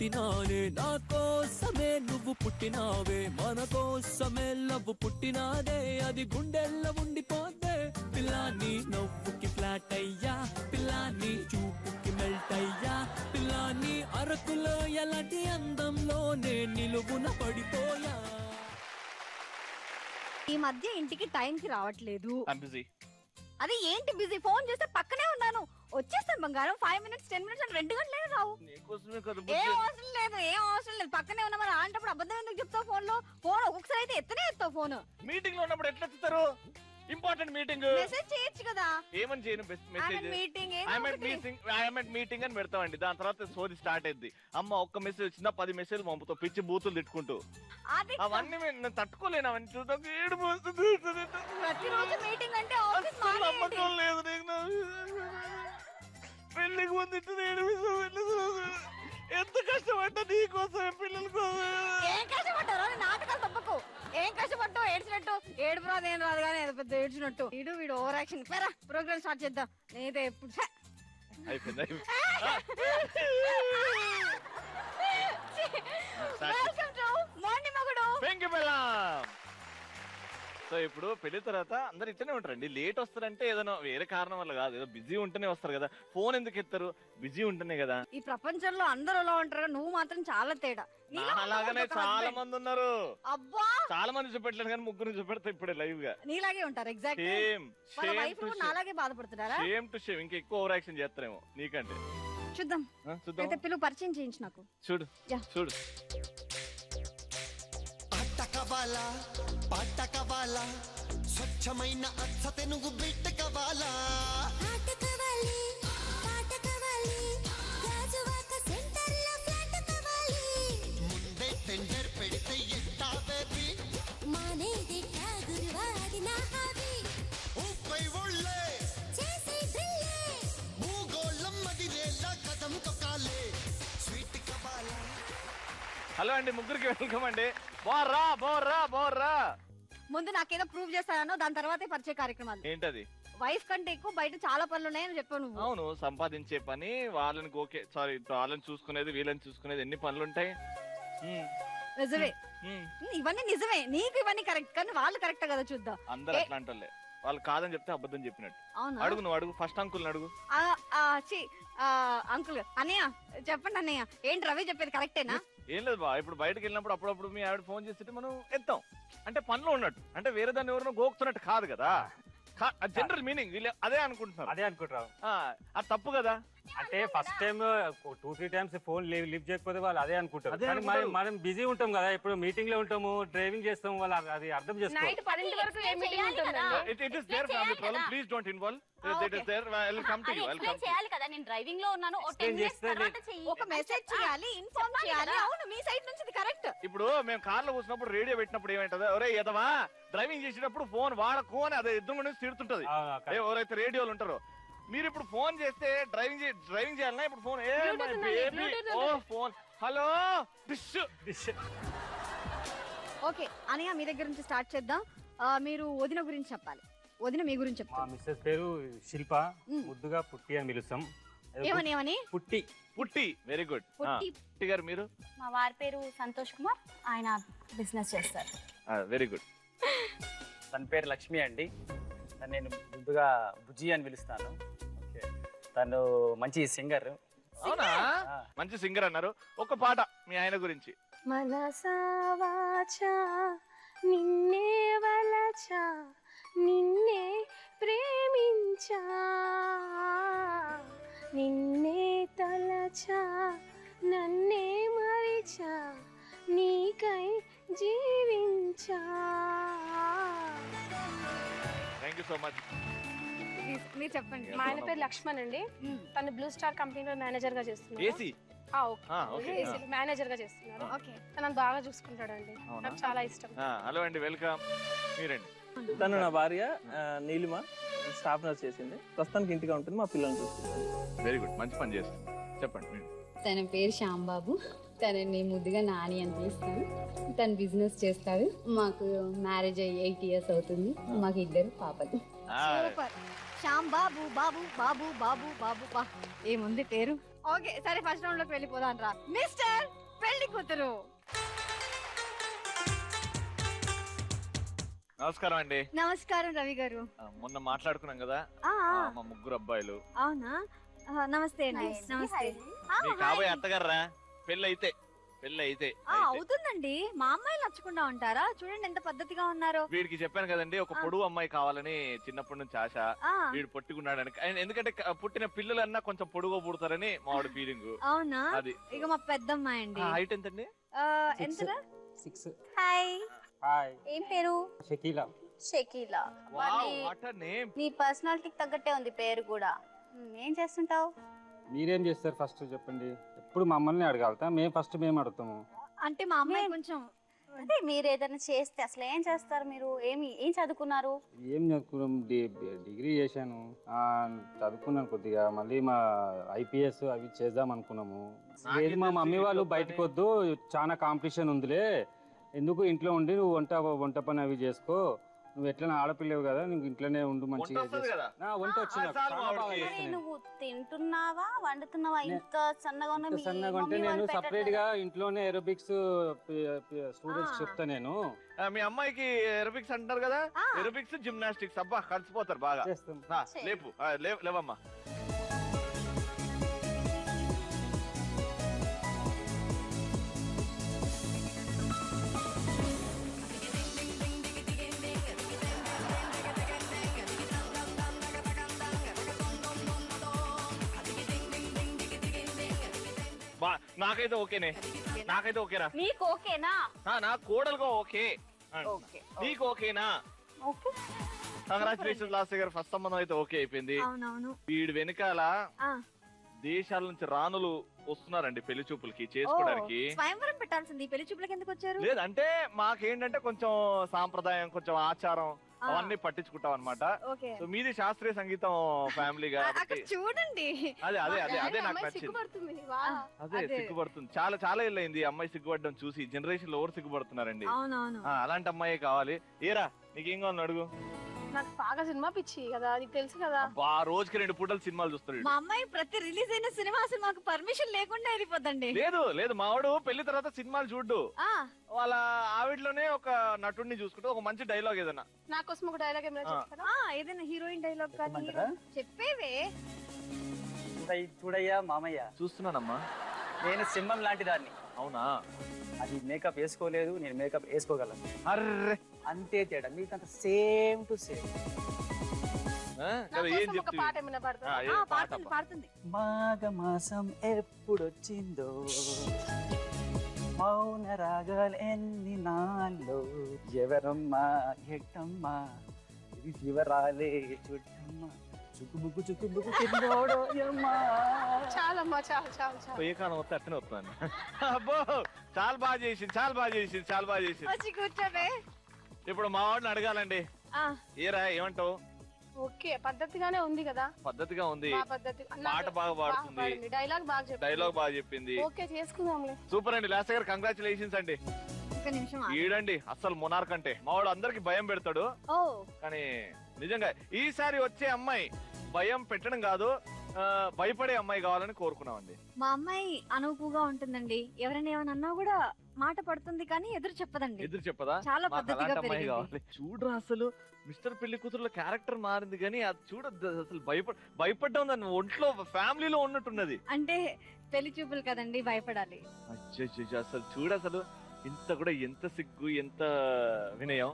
పుట్టినానే నా కోసమే నువ్వు పుట్టినావే మన కోసమే లవ్ పుట్టినాదే అది గుండెల్లో ఉండిపోతే పిల్లాని నవ్వుకి ఫ్లాట్ అయ్యా పిల్లాని చూపుకి మెల్ట్ అయ్యా పిల్లాని అరకులో ఎలాంటి అందంలోనే నిలువున పడిపోయా. ఈ మధ్య ఇంటికి టైంకి రావట్లేదు. అది ఏంటి బిజీ? ఫోన్ చేస్తే పక్కనే ఉన్నాను, వచ్చేస్తాను బంగారం. 5 minutes 10 minutes అని 2 గంటలే రావు. ఏం అవసరం లేదు పక్కనే ఉన్నా. మరి అలాంటప్పుడు అబద్ధం ఎందుకు చెప్తావు? ఫోన్ ఒక్కొక్కసారి అయితే ఎత్తతావు. ఫోన్ మీటింగ్ లో ఉన్నప్పుడు ఎట్లా ఎత్తుతారు? ఇంపార్టెంట్ మీటింగ్ మెసేజ్ చేయొచ్చు కదా. ఏమని చేయను? మీటింగ్ అని పెడతామండి. దాని తర్వాత సోది స్టార్ట్ అయింది. అమ్మ ఒక్క మెసేజ్ వచ్చిందా 10 మెసేజ్ పంపుతావు పిచ్చి బూతులు తిట్టుకుంటూ. అవన్నీ నేను తట్టుకోలేను. అవన్నీ చూద్దాం ఏడుపు వస్తుంది. ప్రతిరోజు మీటింగ్ అంటే నమ్మకం లేదు నీకు. పెళ్లికి ముందు ఎంత కష్టపడ్డా నీ కోసం పిల్లల కోసం. ఏం కష్టపడ్డారు? నాటకాలు తప్పకు. ఏం కష్టపడ్డావు? ఏడ్చినట్టు ఏడుపు రాదు ఏం రాదు కానీ ఏదో పెద్ద ఏడ్చినట్టు. వీడు ఓవర్ యాక్షన్. ప్రోగ్రామ్ స్టార్ట్ చేద్దాం. నేనైతే ఎప్పుడు వెల్కమ్ టు మార్నింగ్ మగుడు. సో ఇప్పుడు పెళ్లి తర్వాత అందరు ఇట్లనే ఉంటారండి. లేట్ వస్తారంటే ఏదైనా వేరే కారణం వల్ల కాదు, ఏదో బిజీ ఉంటేనే వస్తారు కదా. ఫోన్ ఎందుకు ఎత్తారు? బిజీ ఉంటేనే కదా. ఈ ప్రపంచంలో అందరూ అలా ఉంటారు, నువ్వు మాత్రం చాలా తేడా. అలాగనే చాలా మంది ఉన్నారు. అబ్బా చాలా మంది చూపెట్టలేదు కానీ 3 చూపెడతా ఇప్పుడే లైవ్ గా. నీలాగే ఉంటారు ఎగ్జాక్ట్. నాలాగే బాధపడుతున్నారా? Same to same. ఇంకా ఎక్కువ ఓవర్ యాక్షన్ చేస్తారేమో నీకంటే. చూద్దాం. అయితే పిలువు, పరిచయం చేయించు నాకు. చూడు చూడు. పాట కవాలా స్వచ్ఛమైన అచ్చ తెనుగు బిడ్డ కవాలా. పాట కవాలి పాట కవాలి గాజువాక సెంటర్ లో ఫ్లాట్ కవాలి. ముందే టెండర్ పెడితే ఎట్టా బేబీ మానేది గురువాది నా హాబీ. ఊపై ఒళ్ళే చేసే డ్రిల్లే భూగోళం మదిరేలా కదం తొక్కాలే స్వీట్ కవాలా. హలో అండి, ముగ్గురికి వెల్కమ్ అండి. బోర్రా ముందు నాకేదో ప్రూవ్ చేస్తానో దాని తర్వాతే పరిచయ కార్యక్రమాలు. ఏంటది? వైఫ్ కంటే ఎక్కువ బయట చాలా పనులు ఉన్నాయని చెప్పావు నువ్వు. అవును, సంపాదించే పని, వాళ్ళని వాళ్ళని చూసుకునేది, వీళ్ళని చూసుకునేది, ఎన్ని పనులు ఉంటాయి. నిజమే, ఇవన్నీ నిజమే. నీకు ఇవన్నీ కరెక్ట్ కానీ వాళ్ళు కరెక్ట్ కదా? చూద్దాం. అందరు అట్లాంటి వాళ్ళే. వాళ్ళు కాదని చెప్తే అబద్ధం చెప్పినట్టు. అడుగు, నువ్వు అడుగు. ఫస్ట్ అంకుల్ అడుగు. అంకుల్ అన్నయ్య చెప్పండి. అన్నయ్య ఏంటి రవి చెప్పేది కరెక్టేనా? ఏం లేదు బా, ఇప్పుడు బయటకు వెళ్ళినప్పుడు అప్పుడప్పుడు మీ ఆవిడ ఫోన్ చేస్తుంటే మనం ఎత్తాం అంటే పనిలో ఉన్నట్టు, అంటే వేరే దాన్ని ఎవరినో గోకుతున్నట్టు కాదు కదా. జనరల్ మీనింగ్ వీళ్ళు అదే అనుకుంటున్నారు. అది తప్పు కదా. అంటే first time 2-3 times phone lift చేయకపోతే వాళ్ళు అదే అనుకుంటారు. మనం బిజీ ఉంటాం కదా, ఇప్పుడు మీటింగ్ లో ఉంటాము, డ్రైవింగ్ చేస్తాము, వాళ్ళు అది అర్థం చేసుకోవాలి. డ్రైవింగ్ లో ఉన్నాను, ఒక మెసేజ్ చేయాలి, ఇన్ఫార్మ్ చేయాలి. అవును, మీ సైడ్ నుంచి కరెక్ట్. ఇప్పుడు మేము కార్ లో కూర్చున్నప్పుడు రేడియో పెట్టినప్పుడు ఏమంటది, ఒరే ఎదవా డ్రైవింగ్ చేసేటప్పుడు ఫోన్ వాడకు అని అదే ఎదురు నుంచి తిడుతుంటది ఎవరైతే రేడియోలు ఉంటారో. మీరు ఇప్పుడు ఫోన్ చేస్తే డ్రైవింగ్ చేయాలన్నా? ఇప్పుడు ఫోన్ ఫోన్ హలో ఓకే అనయ్య, మీ దగ్గర నుంచి స్టార్ట్ చేద్దాం. మీరు వదిన గురించి చెప్పాలి. వదిన మీ గురించి చెప్పాలి. మిస్సెస్ పేరు శిల్ప, ముద్దుగా పుట్టి అని పిలుస్తాం. ఏమని? పుట్టి. Very good. పుట్టి గారు మీరు? మా వారి పేరు సంతోష్ కుమార్, ఆయన బిజినెస్ చేస్తారు. Very good. తన పేరు లక్ష్మి అండి, నేను ముందుగా బుజ్జి అని పిలుస్తాను. తను మంచి సింగర్. అవునా? మంచి సింగర్ అన్నారు. ఒక పాట మీ ఆయన గురించి. మనసా వాచా నిన్నే వలచా నిన్నే ప్రేమించా నిన్నే తలచా నన్నే మరిచా నీకై జీవించా. Thank you so much. మీరు చెప్పండి. మా ఆయన పేరు లక్ష్మణ్ అండి, తను బ్లూ స్టార్ కంపెనీలో మేనేజర్ గా చేస్తున్నారు. మేనేజర్ గా చేస్తున్నారు. తనని బాగా చూసుకుంటాడు అండి, నాకు చాలా ఇష్టం. హలో అండి, వెల్కమ్. మీరండి? తను నా భార్య నీలిమ, స్టాఫ్ నర్స్ చేసింది. ప్రస్తుతానికి ఇంటిగా ఉంటుంది, మా పిల్లల్ని చూసుకుంటుంది. వెరీ గుడ్, మంచి పని చేస్తుంది. చెప్పండి. తన పేరు శ్యాంబాబు, తనని ముద్దుగా నాని అని పిలుస్తాను. తను బిజినెస్ చేస్తాడు. మాకు మ్యారేజ్ అయ్యి 8 years అవుతుంది. మాకు 2 పాపలు. శ్యామ్ బాబు బాబు బాబు బాబు బాబు బా ఏముంది పేరు. ఓకే సరే ఫస్ట్ రౌండ్ లోకి వెళ్ళిపోదాం రా. మిస్టర్ పెళ్లి కూతురు. నమస్కారం అండి. నమస్కారం రవి గారు. మొన్న మాట్లాడుకున్నాం కదా మా ముగ్గురు అబ్బాయిలు. అవునా నమస్తే అండి. నమస్తే. మీ కాబోయే అత్తగారా పెళ్ళి అయితే అవుతుందండి. మా అమ్మాయిలు నచ్చకుండా ఉంటారా? చూడండి ఎంత పద్ధతిగా ఉన్నారో. వీడికి చెప్పాను కదండి ఒక పొడుగు అమ్మాయి కావాలని చిన్నప్పటి నుంచి ఆశ. వీడు పొట్టుకున్నాడని, ఎందుకంటే పుట్టిన పిల్లలన్నా కొంచెం పొడుగు పుడతారని మా వాడి ఫీలింగ్. అవునా? అది ఇక మా పెద్దమ్మాయి అండి. హైట్ ఎంతండి? ఎంతరా? 6. హాయ్. హాయ్. ఏం పేరు? షకీలా. షకీలా. నీ పర్సనాలిటీకి తగ్గట్టే ఉంది పేరు కూడా. ఏం చేస్తుంటావు? మీరేం చేస్తారు ఫస్ట్ చెప్పండి. ఎప్పుడు మమ్మల్ని అడగాలతా? మేము అడుగుతాము. అంటే మా అమ్మాయి కొంచెం అంటే మీరు ఏదైనా చేస్తే అసలు ఏం చేస్తారు మీరు? ఏం చదువుకున్నారు? ఏం చదువుకున్నాం? డిగ్రీ చేశాను, చదువుకున్నాను కొద్దిగా. మళ్ళీ మా IPS అవి చేద్దాం అనుకున్నాము. లేదు మా మమ్మీ వాళ్ళు బయటకు వద్దు, చాలా కాంపిటీషన్ ఉందిలే, ఎందుకు ఇంట్లో ఉండి నువ్వు వంట పని అవి చేసుకో, నువ్వు ఎట్లా ఆడపిల్లవు కదా, నువ్వు ఇంట్లోనే ఉండు మంచిగా. వంట వచ్చింది. నువ్వు తింటున్నావా వండుతున్నావా? ఇంత సన్నగా అంటే నేను సపరేట్ గా ఇంట్లోనే ఏరోబిక్స్ స్టూడెంట్స్ చెప్తా నేను. మీ అమ్మాయికి ఏరోబిక్స్ అంటారు కదా, ఏరోబిక్స్ జిమ్నాస్టిక్స్ అబ్బా కలిసిపోతారు బాగా. లేవమ్మా. నాకైతే ఓకేనే. నాకైతే ఓకేరా. నీకు ఓకేనా? నా కోడలుగా ఓకే. నీకు ఓకేనా? కంగ్రాచులేషన్స్ లాస్ట్ ఇయర్ ఫస్ట్ సంబంధం అయితే ఓకే అయిపోయింది. వీడు వెనకాల దేశాల నుంచి రాణులు వస్తున్నారండి పెళ్లి చూపులకి చేసుకోవడానికి. స్వయంవరం పెట్టాల్సింది, పెళ్లి చూపులకి ఎందుకు వచ్చారు? లేదంటే మాకేంటంటే కొంచెం సాంప్రదాయం, కొంచెం ఆచారం అవన్నీ పట్టించుకుంటాం అనమాట. సో మీది శాస్త్రీయ సంగీతం ఫ్యామిలీ కాబట్టి చూడండి. అదే అదే అదే అదే నాకు నచ్చింది. అదే సిగ్గుపడుతుంది. చాలా చాలా ఏళ్ళైంది అమ్మాయి సిగ్గుపడడం చూసి. జనరేషన్ లో ఎవరు సిగ్గుపడుతున్నారండి. అలాంటి అమ్మాయి కావాలి. ఏరా నీకేం కావాలని అడుగు. నాకు బాగా సినిమా పిచ్చి కదా, నీకు తెలుసు కదా. రోజుకి 2 పూటలు సినిమాలు చూస్తాడు. మా అమ్మాయి ప్రతి రిలీజ్ అయిన సినిమాకు పర్మిషన్ లేకుండా వెళ్ళిపోతండి. లేదు మావాడు పెళ్లి తర్వాత సినిమాలు చూడ్డు. వాళ్ళ ఆవిడలోనే ఒక నటుడిని చూసుకుంటూ ఒక మంచి డైలాగ్ ఏదైనా నా కోసం ఒక డైలాగ్ ఏదైనా హీరోయిన్ డైలాగ్ కానీ చెప్పేవే. చూడయ్యా మామయ్య. చూస్తున్నానమ్మా. నేను సింహం లాంటి దాన్ని. అవునా? అది మేకప్ వేసుకోలేదు, నేను మేకప్ వేసుకోగలను. అర్రే అంతే తేడా, మీకంత సేమ్ టు సేమ్. మాఘమాసం ఎప్పుడొచ్చిందో, మౌన రాగాలు ఎన్ని నాలో, ఎవరమ్మా ఎట్టమ్మా ఇది శివరాలే చుట్టమ్మా, చుక్కుబుక్కు చుక్కుబుక్కు తిన్నోడోయమ్మా. చాలమ్మా చాలు. ఏ కాలం వస్తే అట్టనే వస్తాను. అబ్బో చాలా బాగా చేసింది. కూర్చోవే. ఇప్పుడు మా వాడిని అడగాలండి. ఏరా ఏమంటావు? ఓకే పద్ధతిగానే ఉంది కదా. పద్ధతిగా ఉంది, పాట బాగా పాడుతుంది, డైలాగ్ బాగా చెప్పింది. ఓకే చేసుకుందాంలే. సూపర్ అండి. లాస్ట్ గారు కంగ్రాచులేషన్స్ అండి. ఈడండి అస్సలు మొనార్క్ అంటే మా వాడు అందరికి భయం పెడతాడు, కానీ నిజంగా ఈసారి వచ్చే అమ్మాయి భయం పెట్టడం కాదు, భయపడే అమ్మాయి కావాలని కోరుకున్నామండి. మా అమ్మాయి అనువుగా ఉంటుందండి. ఎవరైనా ఏమన్నా కూడా మాట పడుతుంది కానీ ఎదురు చెప్పదండి. ఎదురు చెప్పదా? చాలా పద్ధతిగా అమ్మాయి కావాలి. చూడరా అసలు మిస్టర్ పెళ్లి కూతురులో క్యారెక్టర్ మారింది కానీ అది చూడద్దు అసలు. భయపడ్డా ఉందని ఒంట్లో ఫ్యామిలీలో ఉన్నట్టున్నది. అంటే పెళ్లి చూపులు కదండి, భయపడాలి. అసలు చూడసలు ఇంత కూడా ఎంత సిగ్గు, ఎంత వినయం.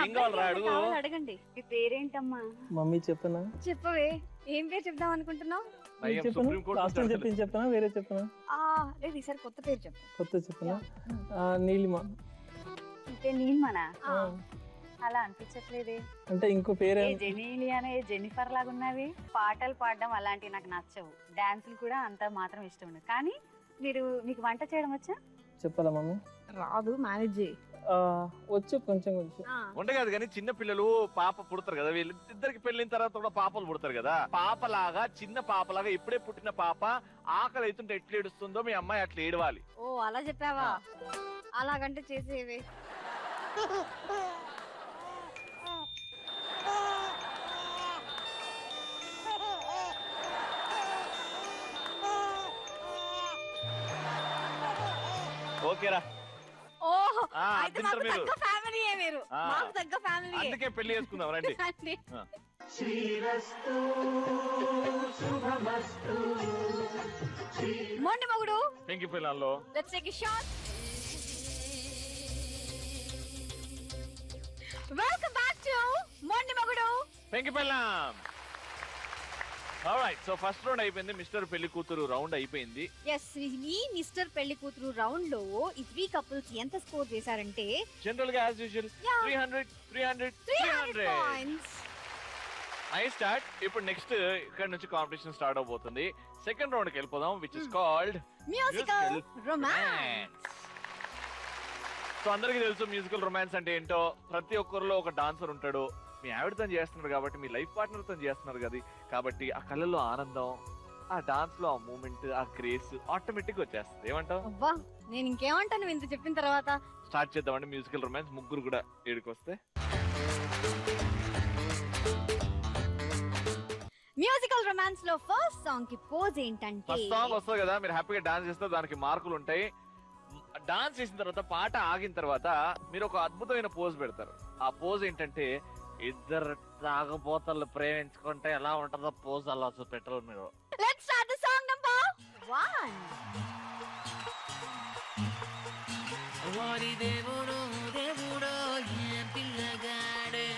ఏం కావాలరా అడుగు. అడగండి. మీ పేరేంటమ్మా? మమ్మీ చెప్పనా? చెప్పవే. ఏం పేరు చెప్దాం అనుకుంటున్నావు? చెప్పనా వేరే చెప్పనా? లేదు ఈసారి కొత్త పేరు చెప్పు. కొత్త చెప్పనా? నీలిమ. అంటే నీలిమనా? అలా అనిపించట్లేదే. అంటే ఇంకో పేరే జెనీలియానే, జెన్నిఫర్ లాగా ఉన్నవి. పాటలు పాడడం అలాంటివి నాకు నచ్చవు, డాన్సులు కూడా అంత మాత్రం ఇష్టం ఉండదు. కానీ మీకు వంట చేయడం వచ్చా? చెప్పాలా మమ్మీ? రాదు, మేనేజ్ చేయి. వచ్చు, కొంచెం ఉండదు కానీ చిన్న పిల్లలు పాప పుడతారు కదా, వీళ్ళిద్దరికి పెళ్ళిన తర్వాత కూడా పాపలు పుడతారు కదా. పాపలాగా చిన్న పాపలాగా ఇప్పుడే పుట్టిన పాప ఆకలి అవుతుంటే ఎట్లా ఏడుస్తుందో మీ అమ్మాయి అట్లా ఏడవాలి. ఓ అలా చెప్పావా? అలాగంటే చేసేవే. ఓకేరా. ఓహో ఆ, అయితే తింటారు మాకు మీరు. తగ్గ ఫ్యామిలీయే మీరు. ఆ. మాకు తగ్గ ఫ్యామిలీ. అందుకే పెళ్లి చేసుకుందాం రండి. ఆ. మొండి మొగుడు పెంకి పిల్లల్లో let's take a shot. Welcome back to మొండి మొగుడు పెంకి పిల్లం. ఆల్రైట్, సో ఫస్ట్ రౌండ్ అయిపోయింది. మిస్టర్ పెళ్లి కూతురు రౌండ్ అయిపోయింది. ఎస్, ఈ మిస్టర్ పెళ్లి కూతురు రౌండ్ లో ఈ 3 కపుల్స్ ఎంత స్కోర్ చేశారంటే జనరల్ గా as usual 300 300 300 points. Nice start. ఇప్పుడు నెక్స్ట్ ఇక్కడ నుంచి కాంపిటీషన్ స్టార్ట్ అవబోతుంది. సెకండ్ రౌండ్ కి వెళ్ళిపోదాం, which is called musical romance. So అందరికీ తెలుసు మ్యూజికల్ రొమాన్స్ అంటే ఏంటో. ప్రతి ఒక్కరిలో ఒక డాన్సర్ ఉంటాడు. మీ ఆవిడతో చేస్తున్నారు కాబట్టి, మీ లైఫ్ పార్ట్నర్ తో చేస్తున్నారు కదా, కాబట్టి ఆ కళ్ళల్లో ఆనందం, ఆ డాన్స్ లో ఆ మూమెంట్, ఆ క్రేజ్ ఆటోమేటిక్ వచ్చేస్తుంది. ఏమంటావు? అబ్బా నేను ఇంకేమంటాను ఇంత చెప్పిన తర్వాత. స్టార్ట్ చేద్దామండి మ్యూజికల్ రొమాన్స్. ముగ్గురు కూడా ఏడుకొస్తే మ్యూజికల్ రొమాన్స్ లో ఫస్ట్ సాంగ్ కి పోజ్ ఏంటంటే, ఫస్ట్ సాంగ్ వస్తుంది కదా, మీరు హ్యాపీగా డాన్స్ చేస్తే దానికి మార్కులు ఉంటాయి. డాన్స్ చేసిన తర్వాత పాట ఆగిన తర్వాత మీరు ఒక అద్భుతమైన పోజ్ పెడతారు. ఆ పోజ్ ఏంటంటే, ఇద్దరు తాగబోతలు ప్రేమించుకుంటే ఎలా ఉంటుందో పోజ్ అలా చూపెట్టారు మీరు. Let's start the song number 1. వారి దేవుడో దేవుడో ఏ పిల్లగాడే,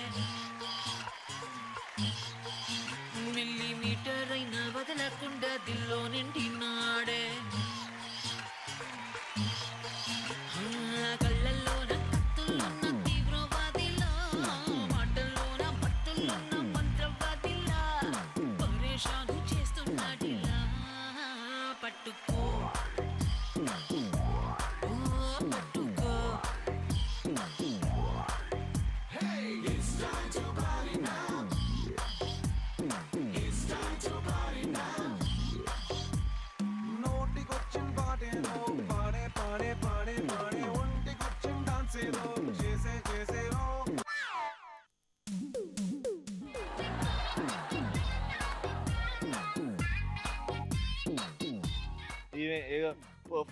మిల్లీమీటర్ అయినా వదలకుండా దిల్లో నిండినాడే, కళ్ళల్లోన కత్తుల్లోన తీవ్రవాదిలా, మాటల్లోన పట్టుల్లోన మంత్రవాదిలా, పరేషాను చేస్తున్నాడిలా. పట్టుకో పట్టుకో.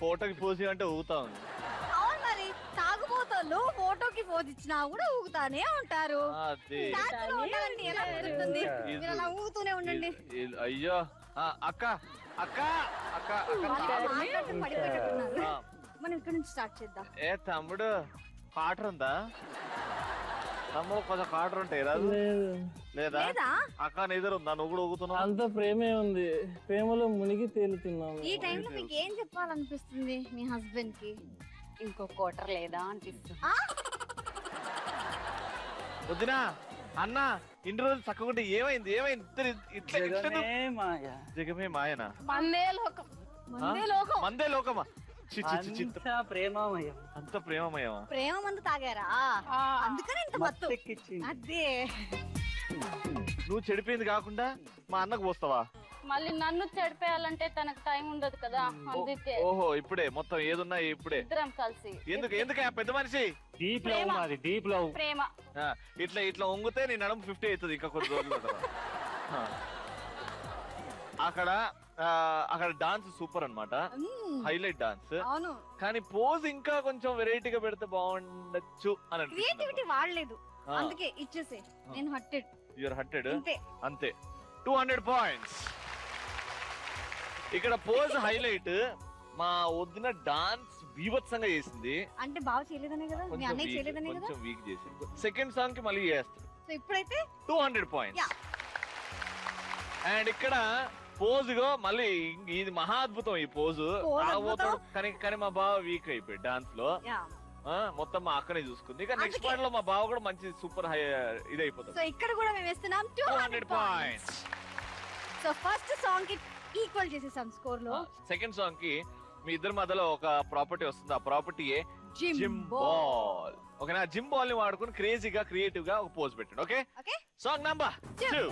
ఫోటోకి పోసి అంటే ఊగుతా ఉంది. అవును మరి, తాగుబోతోళ్ళు ఫోటోకి పోజ్ ఇచ్చినా కూడా ఊగుతానే ఉంటారు. అది. డాన్స్ లో ఉండాలండి, ఎలా కుదురుతుంది? మీరు అలా ఊగుతూనే ఉండండి. అయ్యో అక్క అక్క అక్క వాళ్ళు మాట్లాడుతూ పడిపోయేటట్టున్నారు. ఆ. మనం ఇక్కడ నుంచి స్టార్ట్ చేద్దాం. ఏ తమ్ముడు కాటర్ ఉందా? తమ్ముడు కొంచెం కాటర్ ఉంటాయి రాదు? లేదా లేదా? అక్క నిద్ర ఉందా? నువ్వు కూడా ఊగుతున్నావు? అంత ప్రేమే ఉంది, ప్రేమలో మునిగి తేలుతున్నాము. ఈ టైంలో మీకు ఏం చెప్పాలనిపిస్తుంది మీ హస్బెండ్ కి? ఇంకో క్వార్టర్ లేదా అనిపిస్తుంది. వద్దునా అన్న ఇన్ని రోజులు చక్కకుంటే ఏమైంది? ఏమైంది? జగమే మాయ. జగమే మాయనా? మందే లోకం. మందే లోకం. మందే లోకమా? అంతా ప్రేమమయం. అంత ప్రేమమయమా? ప్రేమ మందు తాగారా? అందుకని ఇంత మత్తు. అదే నువ్వు చెడిపోయింది కాకుండా మా అన్నకు పోస్తావా? మళ్ళీ నన్ను చెడిపేయాలంటే తనకు టైం ఉండదు కదా, అందుకే ఓహో ఇప్పుడే మొత్తం ఏదున్నా ఇప్పుడే ఇద్దరం కలిసి. ఎందుకు పెద్ద మనిషి? డీప్ లవ్ మాది, డీప్ లవ్. ప్రేమ ఇట్లా ఉంగితే నీ నడుము 50 అవుతుంది ఇంకా కొన్ని రోజులు. అక్కడ డాన్స్ సూపర్ అన్నమాట, హైలైట్ డాన్స్. అవును, కానీ పోజ్ ఇంకా కొంచెం వెరైటీగా పెడితే బాగుండొచ్చు అని క్రియేటివిటీ వాడలేదు, అందుకే ఇచ్చేసే. నేను హట్టెడ్. యూఆర్ హట్టెడ్. అంతే. 200 పాయింట్స్. ఇక్కడ పోజ్ హైలైట్. మా వదిన డాన్స్ బీభత్సంగా చేసింది. అంటే బాగా చేయలేదనే కదా, మీ అన్నయ్య చేయలేదనే కదా. కొంచెం వీక్ చేసింది. సెకండ్ సాంగ్ కి మళ్ళీ చేస్తాడు. సో ఇప్పుడైతే 200 పాయింట్స్. అండ్ ఇక్కడ పోజ్ గో మళ్ళీ ఇది మహా అద్భుతం. ఈ పోజు కానీ మా బావ వీక్ అయిపోయాడు డాన్స్ లో. మొత్తం మా అక్కనే చూసుకుంది. ఇక నెక్స్ట్ పాయింట్ లో మా బావ కూడా మంచి సూపర్ హై ఇది అయిపోతుంది. సో ఇక్కడ కూడా మేము వేస్తున్నాం 200 పాయింట్స్. సో ఫస్ట్ సాంగ్ కి ఈక్వల్ చేసేసాం స్కోర్ లో. సెకండ్ సాంగ్ కి మీ ఇద్దరి మధ్యలో ఒక ప్రాపర్టీ వస్తుంది. ఆ ప్రాపర్టీ జిమ్ బాల్. ఓకేనా? జిమ్ బాల్ ని వాడుకుని క్రేజీగా క్రియేటివ్ గా ఒక పోజ్ పెట్టండి. Okay, song number 2.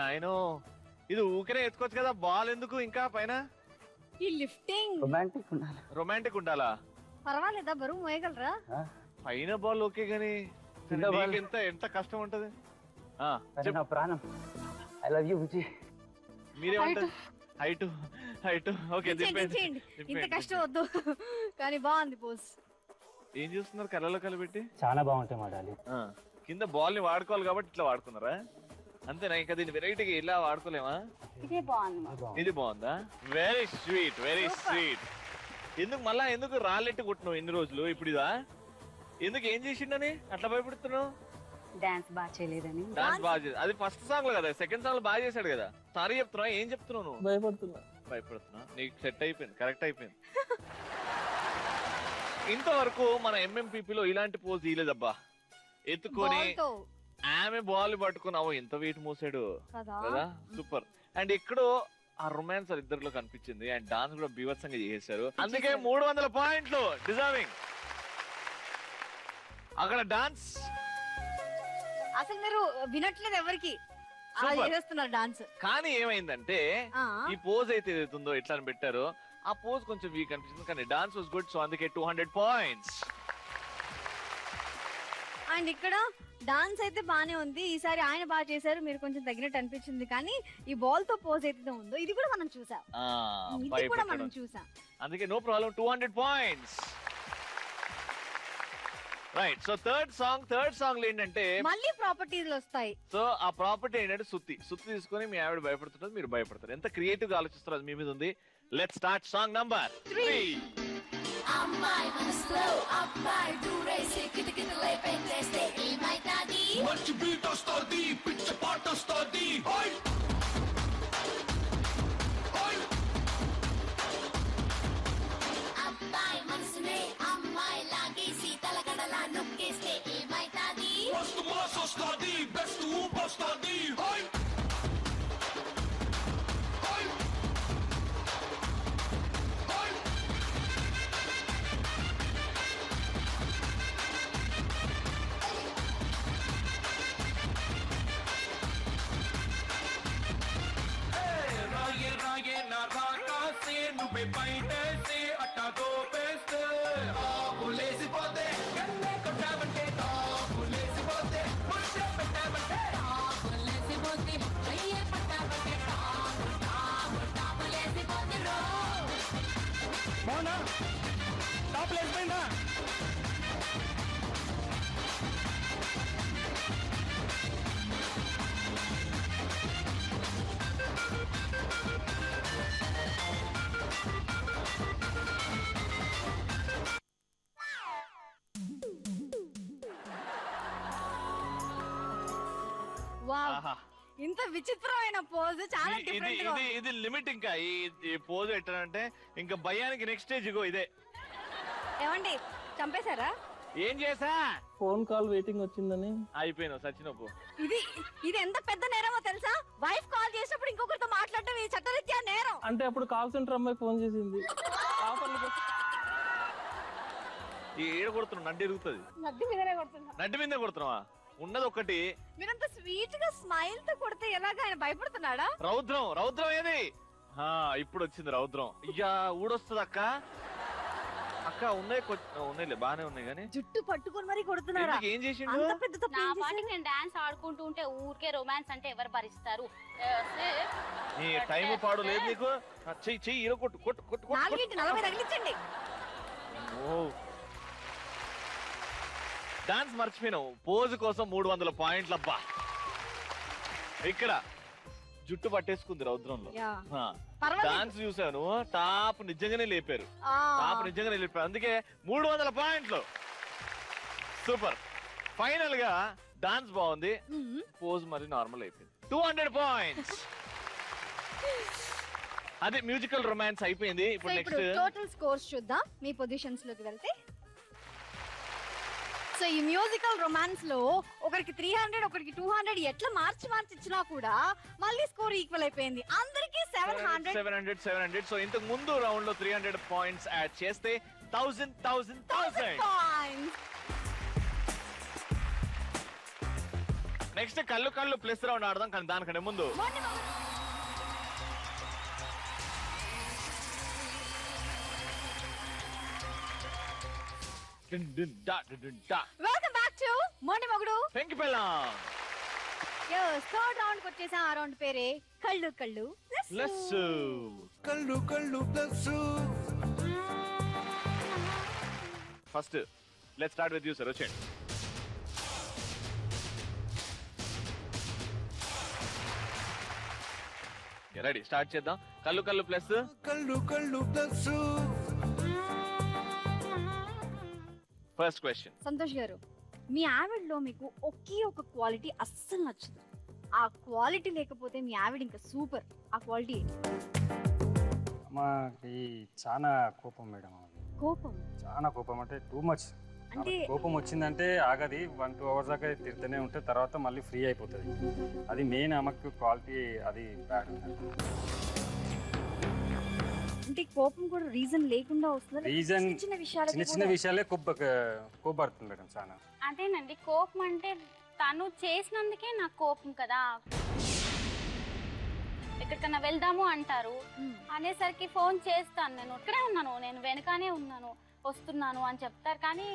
అయినో ఇది ఊకనే ఎత్తుకోవచ్చు కదా, బాల్ ఎందుకు ఇంకా పైన? ఈ లిఫ్టింగ్ రొమాంటిక్ ఉండాలా? పర్వాలేదా, బరువు మోయగలరా? పైన బాల్ ఓకే గానీ ఎంత కష్టం ఉంటది? ప్రాణం. ఐ లవ్ యూ బుజ్జి. మీరేమంటారు? Height okay. ఇంత కష్టం వద్దు కానీ బాగుంది పోజ్. ఏం చూస్తున్నారు కళ్ళలో కలిపెట్టి? చాలా బాగుంటాయి మా డాలి. కింద బాల్ ని వాడుకోవాలి కాబట్టి ఇట్లా వాడుకున్నారా? అంతేనా? ఇంకా దీన్ని వెరైటీగా ఇలా వాడుకోలేమా? ఇది బాగుందా? Very sweet, very sweet. ఎందుకు రాళ్ళెట్టి కొట్టినావు ఇన్ని రోజులు? ఇప్పుడు ఇదా? ఎందుకు, ఏం చేసిండని అట్లా భయపడుతున్నావు? డాన్స్ బాగా చేయలేదని. డాన్స్ బాగా చేసి, అది ఫస్ట్ సాంగ్ లో కదా, సెకండ్ సాంగ్ లో బాగా చేశాడు కదా. సారీ చెప్తున్నా, ఏం చెప్తున్నావు నువ్వు? భయపడుతున్నా. నీకు సెట్ అయిపోయింది, కరెక్ట్ అయిపోయింది. ఇంతవరకు మన ఎంఎంపీపీ లో ఇలాంటి పోజ్ తీయలేదబ్బా. ఎత్తుకొని ఆమె బాల్ పట్టుకున్నావు, ఎంత వెయిట్ మోసాడు కదా. సూపర్. అండ్ ఎక్కడో ఆ రొమాన్స్ ఇద్దరిలో కనిపించింది. అండ్ డాన్స్ కూడా బీభత్సంగా చేసేశారు. అందుకే 300 పాయింట్లు డిజర్వింగ్. అక్కడ డాన్స్ అసలు మీరు వినట్లేదు ఎవరికి, అలా చేస్తున్నారు డాన్స్. కానీ ఏమైందంటే ఈ పోజ్ అయితే ఏదైతుందో ఎట్లా అని పెట్టారో ఆ పోజ్ కొంచెం వీక్ అనిపించింది. కానీ డాన్స్ వాస్ గుడ్, సో అందుకే 200 పాయింట్స్. అండ్ ఇక్కడ డాన్స్ అయితే బానే ఉంది. ఈసారి ఆయన బాగా చేశారు, మీరు కొంచెం తగ్గినట్టు అనిపించింది. కానీ ఈ బాల్ తో పోజ్ అయితే ఉందో ఇది కూడా మనం చూసాం, ఇది కూడా మనం చూసాం. అందుకే no problem, 200 points. Right. So third song ఏంటంటే మళ్ళీ ప్రాపర్టీస్ వస్తాయి. సో ఆ ప్రాపర్టీ ఏంటంటే సుత్తి తీసుకొని మీ ఆవిడ భయపడుతుంటారు, మీరు భయపడతారు. ఎంత క్రియేటివ్ గా ఆలోచిస్తారు అది మీ మీద ఉంది. Let's start song number 3. అమ్మాయి మనసులో అబ్బాయి దూరేసి కిటకిటలై పెంచేస్తే ఏమైతాది? మంచి బీట్ వస్తుంది, పిచ్చ పాట వస్తుంది. అబ్బాయి మనసునే అమ్మాయి లాగేసి తలగడలా నొక్కేస్తే ఏమైతాది? మస్తు మాస్ వస్తుంది, బెస్ట్ ఊపు వస్తుంది. ఇంత విచిత్రమైన పోజ్, చాలా డిఫరెంట్ గా ఉంది. ఇది లిమిట్. ఇంకా ఈ పోజ్ ఎట్టారంటే ఇంకా భయానికి నెక్స్ట్ స్టేజ్ ఇగో ఇదే. ఏమండి చంపేశారా? ఏం చేసా? ఫోన్ కాల్ వెయిటింగ్ వచ్చిందని అయిపోయినావు సచ్చినప్పు. ఇది ఎంత పెద్ద నేరమో తెలుసా? వైఫ్ కాల్ చేసినప్పుడు ఇంకొకరితో మాట్లాడటం ఈ చట్టరీత్యా నేరం. అంటే అప్పుడు కాల్ సెంటర్ అమ్మాయి ఫోన్ చేసింది. ఏడ కొడుతున్నావు? నడ్డి ఇరుగుతుంది. నడ్డి మీదే కొడుతున్నావా? ఉన్నది ఒకటి. మీరంత స్వీట్ గా స్మైల్ తో కొడితే ఎలాగా? ఆయన భయపడుతున్నాడా? రౌద్రం ఏది? ఇప్పుడు వచ్చింది రౌద్రం. అయ్యా ఊడొస్తుంది అక్క. ఉన్నాయిలే బానే ఉన్నాయి కానీ జుట్టు పట్టుకొని మరి కొడుతున్నారా? ఏం చేసిండు? నా పాటికి నేను డాన్స్ ఆడుకుంటూ ఉంటే ఊరికే రొమాన్స్ అంటే ఎవరు భరిస్తారు? నీ టైం పాడు లేదు నీకు. చెయ్యి ఇరో కొట్టు. 4:40 తగిలించండి. డాన్స్ మర్చిపోయినావు. పోజ్ కోసం 300 పాయింట్లు అబ్బా. ఇక్కడ జుట్టు పట్టేసుకుంది రౌద్రంలో. డాన్స్ చూసాను, టాప్ నిజంగానే లేపారు. అందుకే 300 పాయింట్లు. సూపర్. ఫైనల్ గా డాన్స్ బాగుంది, పోజ్ మరి నార్మల్ అయిపోయింది. 200 పాయింట్స్. అదే మ్యూజికల్ రొమాన్స్ అయిపోయింది. ఇప్పుడు నెక్స్ట్ టోటల్ స్కోర్స్ చూద్దాం. మీ పొజిషన్స్ లోకి వెళ్తే సో ఈ మ్యూజికల్ రొమాన్స్ లో ఒకరికి 300 ఒకరికి 200 ఎట్లా మార్చి ఇచ్చినా కూడా మళ్ళీ స్కోర్ ఈక్వల్ అయిపోయింది. అందరికి 700. సో ఇంతకు ముందు రౌండ్ లో 300 పాయింట్స్ యాడ్ చేస్తే 1000 పాయింట్స్. నెక్స్ట్ కళ్ళు కళ్ళు ప్లస్ రౌండ్ ఆడదాం, కానీ దానికంటే ముందు వెల్కమ్ బ్యాక్ టు మొండి మొగుడు పెంకి పెళ్ళాం. థర్డ్ రౌండ్ కి వచ్చేసాం. ఆ రౌండ్ పేరే కళ్ళు కళ్ళు ప్లస్. కళ్ళు కళ్ళు plus. First let's start with you sir. వచ్చేయండి. రెడీ, స్టార్ట్ చేద్దాం. కళ్ళు కళ్ళు ప్లస్. కళ్ళు కళ్ళు ప్లస్. First question. సంతోష్ గారు, మీ ఆవిడలో మీకు ఒకే ఒక క్వాలిటీ అస్సలు నచ్చదు. ఆ క్వాలిటీ లేకపోతే మీ ఆవిడ ఇంకా సూపర్. ఆ క్వాలిటీ మాకి చాలా కోపం మేడం. కోపం. చాలా కోపం అంటే టూ మచ్. అంటే కోపం వచ్చిందంటే ఆగది, 1-2 hours దాకా తిరుగుతూనే ఉంటే తర్వాత మళ్ళీ ఫ్రీ అయిపోతుంది. అది మెయిన్ ఆమెకు క్వాలిటీ, అది బ్యాడ్. అంటే కోపం కూడా రీజన్ లేకుండా వస్తుంది. రీజన్ చిన్న చిన్న విషయాలే కోపడుతుంది మేడం చాలా. అదేనండి కోపం అంటే తను చేసినందుకే నాకు కోపం కదా. ఎక్కడికన్నా వెళ్దాము అంటారు, అనేసరికి ఫోన్ చేస్తాను, నేను ఇక్కడే ఉన్నాను, నేను వెనకానే ఉన్నాను, వస్తున్నాను అని చెప్తారు. కానీ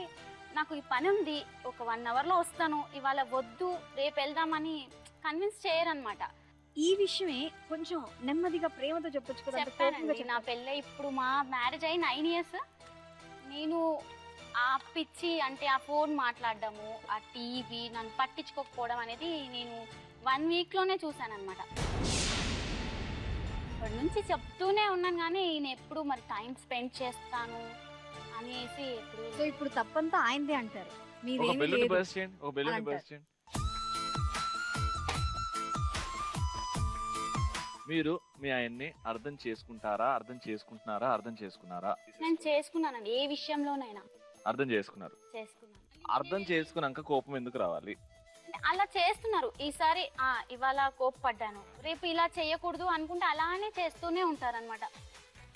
నాకు ఈ పని ఉంది, ఒక 1 hourలో వస్తాను, ఇవాళ వద్దు రేపు వెళ్దామని కన్విన్స్ చేయరనమాట. ఈ విషయమే కొంచెం నెమ్మదిగా ప్రేమతో చెప్పొచ్చు కదా. చెప్పానండి, నా పెళ్ళి ఇప్పుడు మా మ్యారేజ్ అయి 9 years. నేను ఆ పిచ్చి అంటే ఆ ఫోన్ మాట్లాడడము, ఆ టీవీ నన్ను పట్టించుకోకపోవడం అనేది నేను 1 weekలోనే చూసాను అనమాట. అప్పటి నుంచి చెప్తూనే ఉన్నాను, కానీ నేను ఎప్పుడు మరి టైం స్పెండ్ చేస్తాను అనేసి ఎప్పుడు. సో ఇప్పుడు తప్పంతా ఆయనదే అంటారు, ఒక మీదేమీ బెలూన్ లేదు బర్స్ట్ చేయండి, ఒక బెలూన్ అంటారు. బర్స్ట్ చేయండి. మీరు మీ ఆయన్ని అర్థం చేసుకుంటారా, అర్థం చేసుకుంటున్నారా, అర్థం చేసుకున్నారా? నేను చేసుకున్నానండి, ఏ విషయంలోనైనా అర్థం చేసుకున్నారు. చేసుకున్నాను. అర్థం చేసుకున్నాక కోపం ఎందుకు రావాలి? అలా చేస్తున్నారు. ఈసారి ఇవాళ కోపపడ్డాను, రేపు ఇలా చేయకూడదు అనుకుంటే అలానే చేస్తూనే ఉంటారనమాట,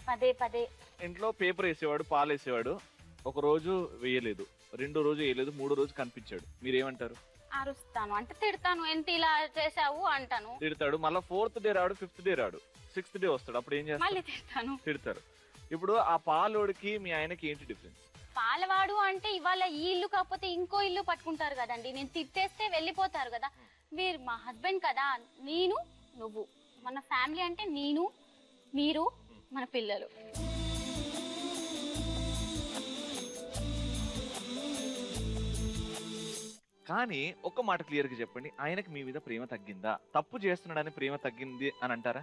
పదే పదే. ఇంట్లో పేపర్ వేసేవాడు, పాలు వేసేవాడు, ఒక రోజు వేయలేదు, 2వ రోజు వేయలేదు, 3వ రోజు కనిపించాడు, మీరేమంటారు? అరుస్తాను, అంటే తిడతాను, ఎంత ఇలా చేసావు అంటాను. తిడతాడు. మళ్ళీ 4th డే రాడు, 5th డే రాడు, 6th డే వస్తాడు, అప్పుడు ఏం మళ్ళీ చేస్తారు? తిడతారు. ఇప్పుడు ఆ పాలోడికి మీ ఆయనకి ఏంటి డిఫరెన్స్? పాలవాడు అంటే ఇవాళ ఈ ఇల్లు కాకపోతే ఇంకో ఇల్లు పట్టుకుంటారు కదండి, నేను తిట్టేస్తే వెళ్ళిపోతారు కదా. వీరు మా హస్బెండ్ కదా, నేను నువ్వు, మన ఫ్యామిలీ అంటే నేను, మీరు, మన పిల్లలు. కానీ ఒక్క మాట క్లియర్ గా చెప్పండి, ఆయనకి మీ మీద ప్రేమ తగ్గిందా? తప్పు చేస్తున్నాడని ప్రేమ తగ్గింది అని అంటారా?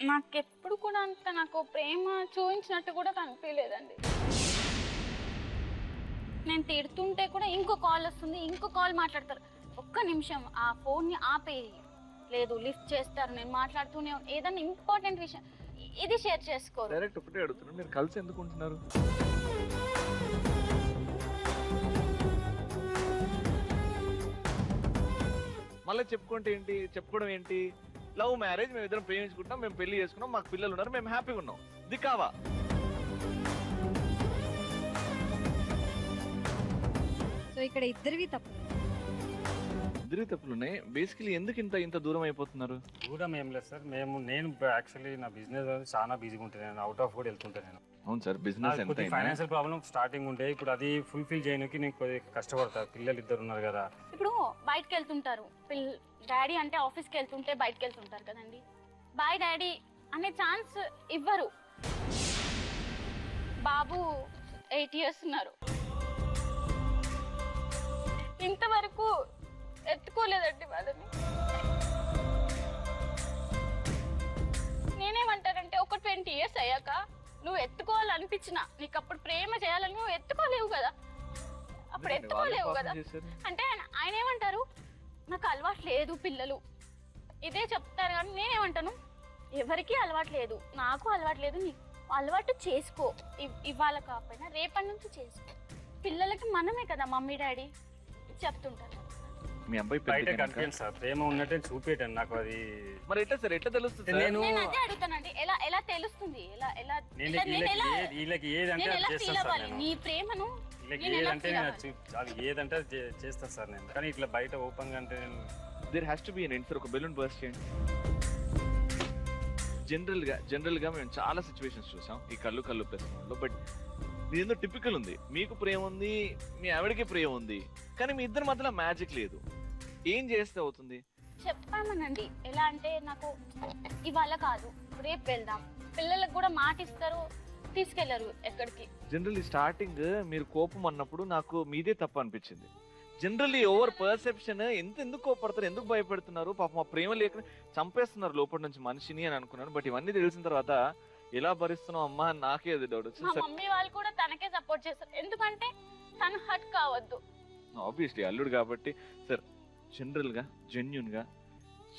నాకెప్పుడు కూడా అంత నాకు ప్రేమ చూపించినట్టు కూడా కనిపించలేదండి. నేను తిడుతుంటే కూడా ఇంకో కాల్ వస్తుంది, ఇంకో కాల్ మాట్లాడతారు. ఒక్క నిమిషం ఆ ఫోన్ని ఆపేయి, లేదు లిఫ్ట్ చేస్తారు, నేను మాట్లాడుతూనే ఏదన్నా ఇంపార్టెంట్ విషయం ఇది షేర్ చేసుకోరు. డైరెక్ట్ ఒకటే అడుగుతున్నారు, మీరు కలిసి ఎందుకు ఉంటున్నారు? మళ్ళీ చెప్పుకోవడం ఏంటి? లవ్ మ్యారేజ్, మేము ఇద్దరం ప్రేమించుకుంటాం, మేము పెళ్లి చేసుకున్నాం, మాకు పిల్లలు ఉన్నారు, మేము హ్యాపీగా ఉన్నాం. ఇది కావా? సో ఇక్కడ ఇద్దరివి తప్పులున్నాయి. బేసికలీ ఎందుకు ఇంత దూరం అయిపోతున్నారు? దూరం ఏం లేదు సార్, నేను యాక్చువల్లీ నా బిజినెస్ చాలా బిజీగా ఉంటాను, నేను అవుట్ ఆఫ్ కూడా వెళ్తుంటాను. నేను అవును sir, business financial problem starting ఉండే, ఇప్పుడు అది ఫుల్ఫిల్ చేయడానికి నేను కొద్దిగా కష్టపడతా. పిల్లలు ఇద్దరు ఉన్నారు కదా. ఇప్పుడు బయటకు వెళ్తుంటారు, డాడీ అంటే ఆఫీస్కి వెళ్తుంటే బయటకు వెళ్తుంటారు కదండి, బాయ్ డాడీ అనే ఛాన్స్ ఇవ్వరు. బాబు 8 years ఉన్నారు, ఇంతవరకు ఎత్తుకోలేదండి వాళ్ళని. నేనేమంటారంటే ఒక 20 years అయ్యాక నువ్వు ఎత్తుకోవాలనిపించినా, నీకు అప్పుడు ప్రేమ చేయాలని నువ్వు ఎత్తుకోలేవు కదా, అప్పుడు ఎత్తుకోలేవు కదా అంటే ఆయన ఏమంటారు, నాకు అలవాటు లేదు పిల్లలు, ఇదే చెప్తారు. కానీ నేనేమంటాను, ఎవరికి అలవాటు లేదు, నాకు అలవాటు లేదు, నీకు అలవాటు చేసుకో, ఇవాళ కాకపోయినా రేపటి నుంచి చేసుకో. పిల్లలకి మనమే కదా మమ్మీ డాడీ చెప్తుంటారు. మీ అబ్బాయి బయట కనిపించండి సార్, ప్రేమ ఉన్నట్టే చూపేటండి నాకు అది. మరి ఎట్లా సార్, ఎట్లా తెలుస్తుంది? నేను అదే అడుగుతానండి, ఎలా తెలుస్తుంది? వీళ్ళకి ఏదంటే చేస్తాను సార్ నేను. నీ ప్రేమను ఏదంటే ఏదంటే చేస్తాను సార్ నేను, కానీ ఇట్లా బయట ఓపెన్ గా అంటే there has to be an end sir. ఒక బెలూన్ బర్స్ట్ చేయండి. జనరల్ గా మేము చాలా సిచ్యువేషన్స్ చూసాం ఈ కళ్ళు ప్లస్ లో. బట్ ఇదేందో టిపికల్ ఉంది, మీకు ప్రేమ ఉంది, మీ ఆవిడకి ప్రేమ ఉంది, కానీ మీ ఇద్దరి మధ్యలో మ్యాజిక్ లేదు. ఏం చేస్తే అవుతుంది? చెప్పామనండి. ఎలా అంటే నాకు ఇవాళ కాదు రేపు వెళ్దాం, పిల్లలకు కూడా మాట ఇస్తారు, తీసుకెళ్లరు ఎక్కడికి. జనరల్లీ స్టార్టింగ్ మీరు కోపం అన్నప్పుడు నాకు మీదే తప్పు అనిపించింది. జనరల్లీ ఓవర్ పర్సెప్షన్, ఎందుకు కోపడతారు, ఎందుకు భయపెడుతున్నారు, పాపం మా ప్రేమ లేక చంపేస్తున్నారు లోపల నుంచి మనిషిని అని అనుకున్నాను. బట్ ఇవన్నీ తెలిసిన తర్వాత ఎలా భరిస్తున్నావు అమ్మా అని నాకే అది డౌట్ వచ్చింది. మా మమ్మీ వాళ్ళు కూడా తనకే సపోర్ట్ చేస్తారు, ఎందుకంటే తను హర్ట్ కావద్దు. ఆబ్వియస్లీ అల్లుడు కాబట్టి. సార్ జనరల్ గా జెన్యూన్ గా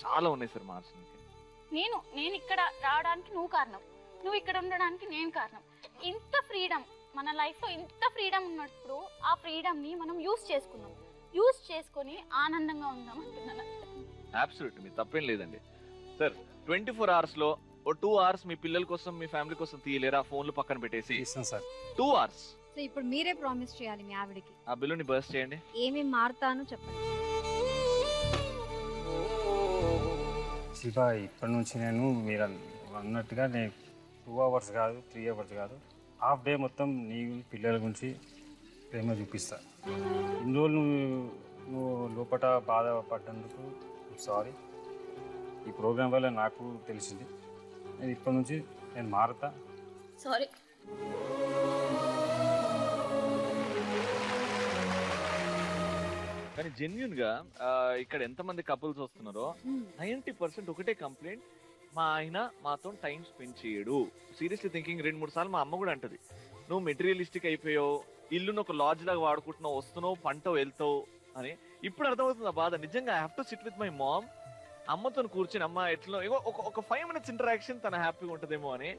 చాలా ఉన్నాయి సార్ మార్చడానికి. నేను ఇక్కడ రావడానికి నువ్వు కారణం, నువ్వు ఇక్కడ ఉండడానికి నేను కారణం. ఇంత ఫ్రీడమ్ మన లైఫ్ లో, ఇంత ఫ్రీడమ్ ఉన్నప్పుడు ఆ ఫ్రీడమ్ ని మనం యూజ్ చేసుకొని ఆనందంగా ఉందాం అంటున్నాను. అబ్సల్యూట్, మీ తప్పేం లేదండి సార్. 24 hours లో 2 hours మీ పిల్లల కోసం, మీ ఫ్యామిలీ కోసం తీయలేరా? ఫోన్లు పక్కన పెట్టేసి సార్ 2 hours. సో ఇప్పుడు మీరే ప్రామిస్ చేయాలి మీ ఆవిడకి. ఆ బిల్లుని బర్స్ట్ చేయండి. ఏమేమి మారుతానో చెప్పండి. శివ, ఇప్పటి నుంచి నేను మీరు అన్నట్టుగా నేను 2 hours కాదు, 3 hours కాదు, హాఫ్ డే మొత్తం నీ పిల్లల గురించి ప్రేమ చూపిస్తా. ఇన్ని రోజులు నువ్వు లోపల బాధపడ్డందుకు సారీ. ఈ ప్రోగ్రాం వల్ల నాకు తెలిసింది. నేను ఇప్పటి నుంచి నేను మారుతా. సారీ. కానీ జెన్యూన్ గా ఇక్కడ ఎంతమంది కపుల్స్ వస్తున్నారో 90% ఒకటే కంప్లైంట్, మా ఆయన మాతో టైం స్పెండ్ చేయడు. సీరియస్లీ థింకింగ్ 2-3 సార్లు మా అమ్మ కూడా అంటది, నువ్వు మెటీరియలిస్టిక్ అయిపోయావు, ఇల్లును ఒక లాడ్జ్ లాగా వాడుకుంటున్నావు, వస్తున్నావు, పంటవు, వెళ్తావు అని. ఇప్పుడు అర్థమవుతుంది ఆ బాధ. నిజంగా I have to SIT with my mom. అమ్మతో కూర్చొని అమ్మ ఎట్లా ఒక 5 minutes ఇంటరాక్షన్ తన హ్యాపీగా ఉంటుందేమో అని.